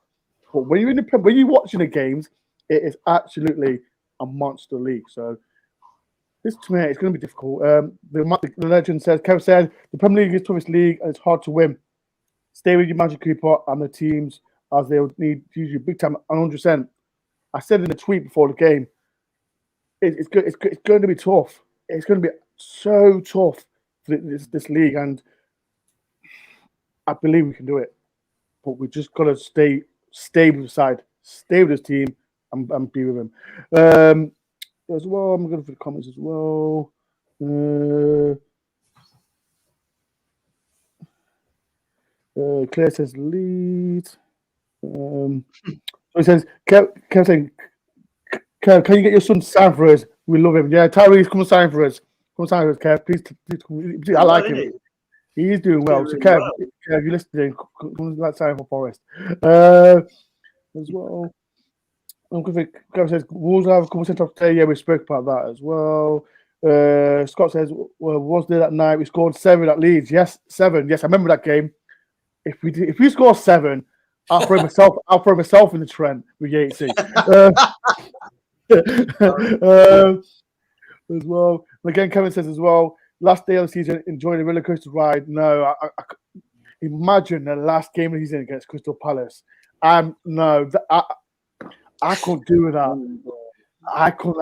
But when you're watching the games, it is absolutely a monster league. So this, to me, it's going to be difficult. The legend says, Kev said, the Premier League is the toughest league and it's hard to win. Stay with your Manager Cooper and the teams as they would need to use you big time 100%. I said in a tweet before the game, it's going to be tough. It's going to be so tough for this league, and I believe we can do it. But we just got to stay with the side, stay with this team, and be with them. As well, I'm going for the comments as well. Claire says lead. So he says, Kev saying, can you get your son Sam for us? We love him. Yeah, Tyrese, come and sign for us. Come and sign for us, Kev. Please. I like him. He's doing well. So, Kev, you listening? Come and sign for Forest. As well. Kev says, Wolves have a couple sent off today. Yeah, we spoke about that as well. Scott says, well, was there that night we scored 7 at Leeds? Yes, 7. Yes, I remember that game. If we score 7, I'll throw myself in the trend with Yates. As well. And again, Kevin says as well, last day of the season, enjoy the roller coaster ride. No, I imagine the last game of the season against Crystal Palace. No, I couldn't do that. I couldn't.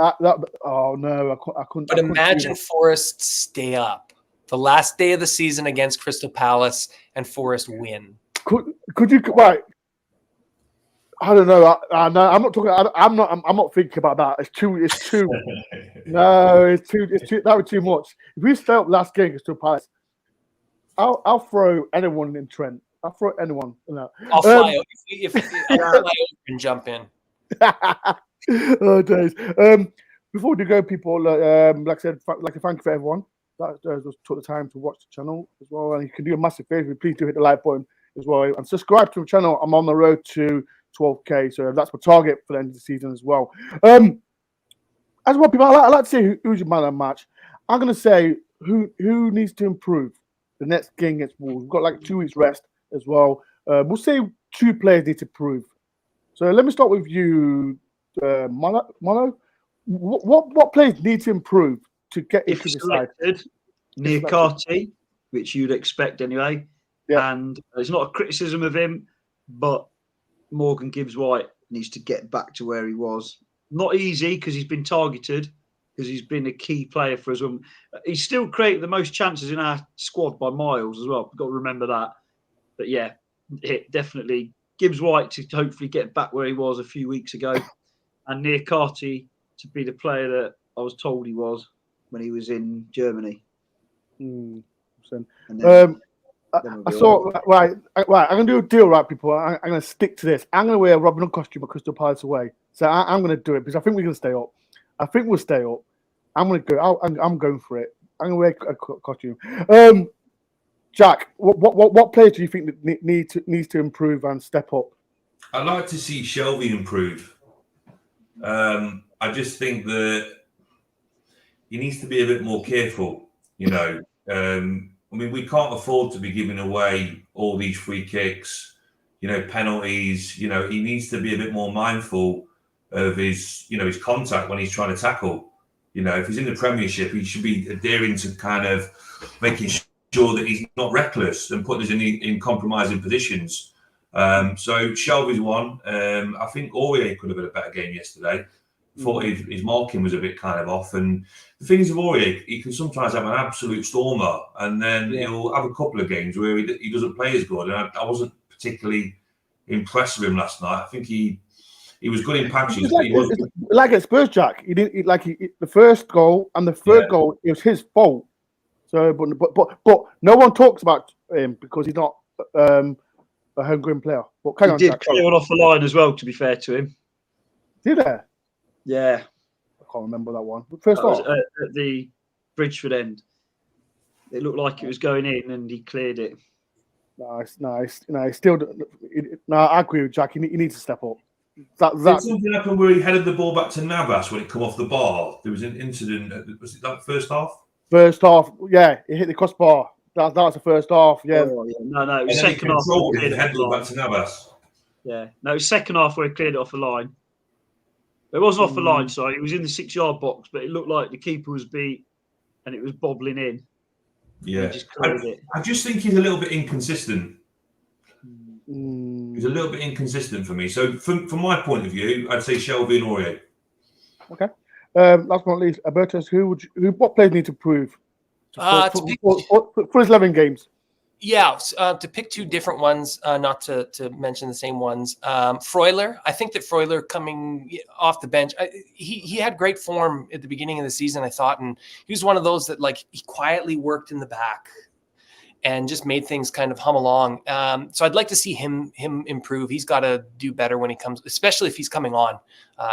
Oh no, I couldn't. But imagine Forest stay up the last day of the season against Crystal Palace and Forest win. Could you? Right. I don't know. No, I'm not talking. I'm not thinking about that. It's too. No, it's too. That was too much. If we stay up last game against Crystal Palace, I'll throw anyone in Trent. I'll throw anyone. No. I'll fly out. If I'll fly over and jump in. Oh days. Before we go, people, like I said, like a thank you for everyone that took the time to watch the channel as well. And you can do a massive favor. Please do hit the like button as well and subscribe to the channel. I'm on the road to 12K, so that's my target for the end of the season as well. As well, people, I like to say who's your man of the match. I'm gonna say who needs to improve the next game against Wolves. We've got like 2 weeks rest as well. We'll say 2 players need to improve. So let me start with you, Mono. What players need to improve to get into the side? Newcastle, which you'd expect anyway. Yeah. And it's not a criticism of him, but Morgan Gibbs-White needs to get back to where he was. Not easy because he's been targeted, because he's been a key player for us. He's still created the most chances in our squad by miles as well. We've got to remember that. But yeah, definitely Gibbs-White to hopefully get back where he was a few weeks ago, and Newcastle to be the player that I was told he was when he was in Germany. I saw right. I'm gonna do a deal, right, people. I'm gonna stick to this. I'm gonna wear a Robin Hood costume at Crystal Palace away. So I'm gonna do it because I think we're gonna stay up. I think we'll stay up. I'm gonna go. I'm going for it. I'm gonna wear a costume. Jack, what players do you think needs to improve and step up? I'd like to see Shelby improve. I just think that he needs to be a bit more careful. I mean, we can't afford to be giving away all these free kicks, penalties. He needs to be a bit more mindful of his contact when he's trying to tackle. If he's in the Premiership, he should be adhering to kind of making sure that he's not reckless and putting us in compromising positions. So Shelby's one. I think Aurier could have had a better game yesterday. Thought his marking was a bit kind of off. And the thing is with Aurier, he can sometimes have an absolute stormer, and then he'll have a couple of games where he doesn't play as good. And I wasn't particularly impressed with him last night. I think he was good in patches. Like at Spurs, Jack. He didn't the first goal and the third goal. It was his fault. So, but no one talks about him because he's not a homegrown player. But he did clear one off the line as well. To be fair to him, did he? Yeah, I can't remember that one. First off, at the Bridgeford end, it looked like it was going in, and he cleared it. Nice. Still, no, I agree with Jack. He needs to step up. Did something happen where he headed the ball back to Navas when it come off the bar? There was an incident. Was it that first half? First half, yeah, he hit the crossbar. That was the first half, yeah. Oh, yeah. No, it was second half. He headed back to Navas. Yeah, no, it was second half where he cleared it off the line. It wasn't off the line, sorry. It was in the 6-yard box, but it looked like the keeper was beat and it was bobbling in. Yeah. I just think he's a little bit inconsistent. He's a little bit inconsistent for me. So from my point of view, I'd say Shelby and Aurier. Okay. Last but not least, Albertus, what players need to improve for his 11 games? Yeah, to pick 2 different ones, not to mention the same ones. Freuler, I think that Freuler coming off the bench, he had great form at the beginning of the season, I thought, and he was one of those that he quietly worked in the back. and just made things kind of hum along. So I'd like to see him improve. He's got to do better when he comes, especially if he's coming on.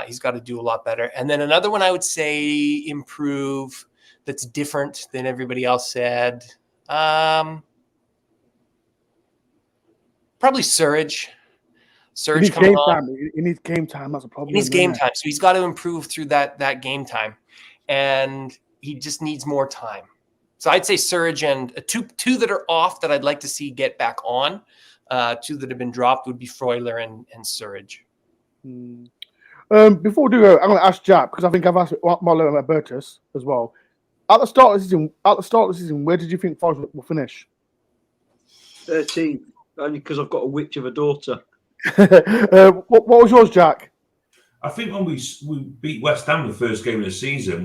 He's got to do a lot better. And then another one I would say improve that's different than everybody else said. Probably Surridge. Surridge coming on. He needs game time. That's a problem. He needs game time. So he's got to improve through that game time. And he just needs more time. So I'd say Surridge and two that are off that I'd like to see get back on. Two that have been dropped would be Freuler and Surridge. Before we do go, I'm going to ask Jack, because I think I've asked Marlo and Albertus as well. At the start of the season, where did you think Forest will finish? 13th, only because I've got a witch of a daughter. What was yours, Jack? I think when we beat West Ham the first game of the season,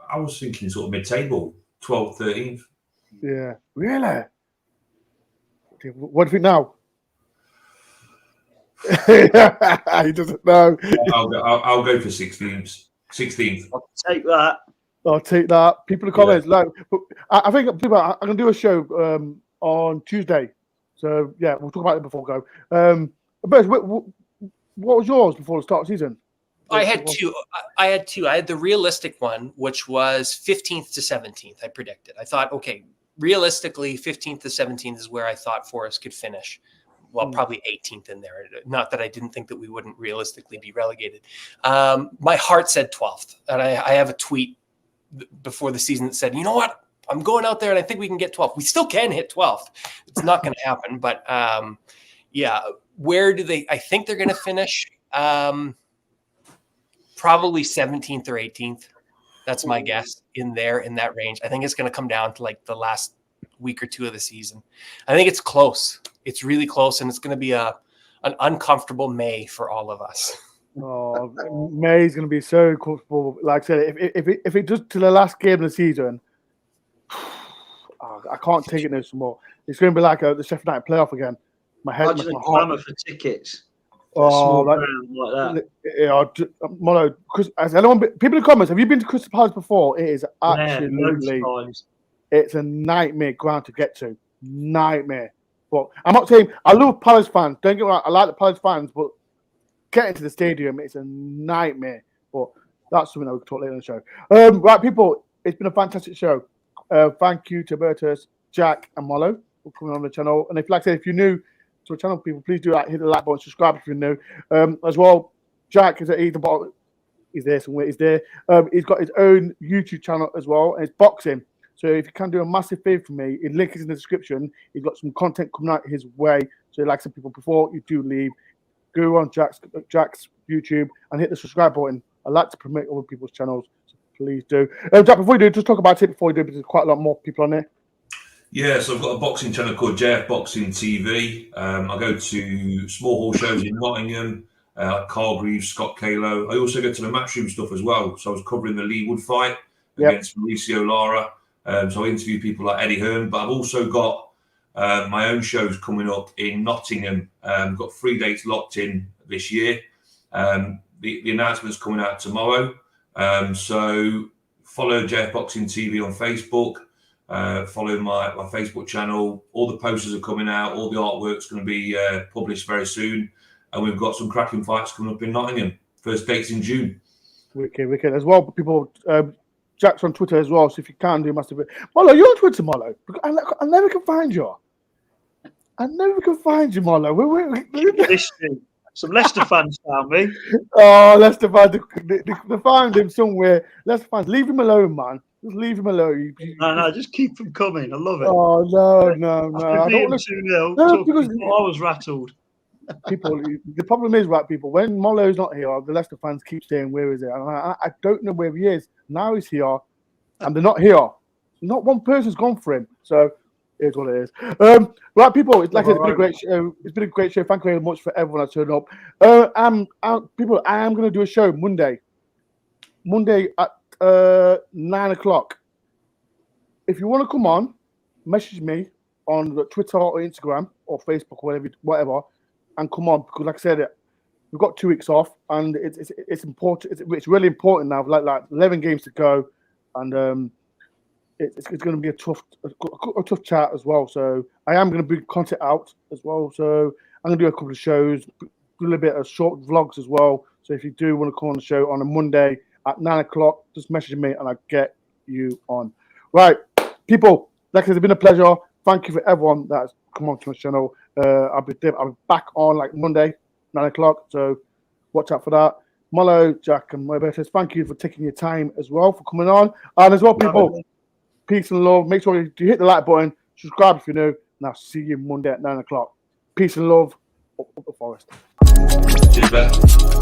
I was thinking sort of mid-table, 12th, 13th. Yeah, really? What do you think now? He doesn't know. I'll go for 16th. I'll take that. I'll take that. People in the comments, I think people are going to do a show on Tuesday. So, yeah, we'll talk about it before we go. But what was yours before the start of the season? I had two. I had the realistic one, which was 15th to 17th. I predicted. I thought, okay, realistically, 15th to 17th is where I thought Forest could finish. Well, probably 18th in there. Not that I didn't think that we wouldn't realistically be relegated. My heart said 12th. And I have a tweet before the season that said, you know what? I'm going out there and I think we can get 12th. We still can hit 12th. It's not going to happen. But, yeah, where do I think they're going to finish? Probably 17th or 18th. That's my guess in that range. I think it's going to come down to like the last week or two of the season. I think it's close. It's really close, and it's going to be an uncomfortable May for all of us. Oh, May's going to be so comfortable. Like I said, if it does to the last game of the season, I can't take it no more. It's going to be like the Sheffield United playoff again. My head, Imagine the clamour for tickets. Oh, like that. Yeah, Mono. People in the comments, have you been to Crystal Palace before? It is absolutely. It's a nightmare ground to get to. Nightmare. But I'm not saying I love Palace fans. Don't get me wrong. I like the Palace fans, but getting to the stadium, it's a nightmare. But that's something that we can talk later in the show. Right, people, it's been a fantastic show. Thank you to Bertus, Jack, and Molo for coming on the channel. And if you're new to the channel, people, please do hit the like button, subscribe if you're new. As well, Jack is at either bottom. He's there somewhere. He's there. He's got his own YouTube channel as well, and it's boxing. So if you can do a massive favor for me, the link is in the description. He's got some content coming out his way. So like I said, people, before you do leave, go on Jack's YouTube and hit the subscribe button. I like to promote other people's channels, so please do. Jack, before you do, just talk about it before you do, because there's quite a lot more people on there. Yeah, so I've got a boxing channel called JF Boxing TV. I go to small hall shows in Nottingham, Carl Greaves, Scott Kalo. I also go to the matchroom stuff as well. So I was covering the Lee Wood fight against Mauricio Lara. So I interview people like Eddie Hearn, but I've also got my own shows coming up in Nottingham. Got 3 dates locked in this year. The announcement's coming out tomorrow. So follow JF Boxing TV on Facebook. Follow my Facebook channel. All the posters are coming out. All the artwork's going to be published very soon. And we've got some cracking fights coming up in Nottingham. First dates in June. Wicked. As well, people... Jack's on Twitter as well, so if you can do massive. Molo, you're on Twitter, Molo. I never can find you. Molo. Some Leicester fans found me. Oh, Leicester fans, they found him somewhere. Leicester fans, leave him alone, man. Just leave him alone. No, just keep them coming. I love it. Oh no. I don't want to. Because I was rattled. People, the problem is, right, people, when Molo's not here, the Leicester fans keep saying, where is it? And I don't know where he is. Now he's here, and they're not here. Not one person's gone for him. So it's what it is. Right, people, it's like it's been a great show. It's been a great show. Thank you very much for everyone that turned up. People, I am going to do a show Monday at 9 o'clock. If you want to come on, message me on Twitter or Instagram or Facebook or whatever. And come on, because like I said, we've got 2 weeks off, and it's important. It's really important now. Like 11 games to go, and it's going to be a tough chat as well. So I am going to bring content out as well. So I'm going to do a couple of shows, do a little bit of short vlogs as well. So if you do want to come on the show on a Monday at 9 o'clock, just message me and I'll get you on. Right, people, like I said, it's been a pleasure. Thank you for everyone that's come on to my channel. I'll be back on like Monday, 9 o'clock. So watch out for that. Mollo, Jack, and Roberto, thank you for taking your time as well, for coming on. And as well, people, peace and love. Make sure you hit the like button, subscribe if you're new, and I'll see you Monday at 9 o'clock. Peace and love. Up the forest. Cheers, Ben.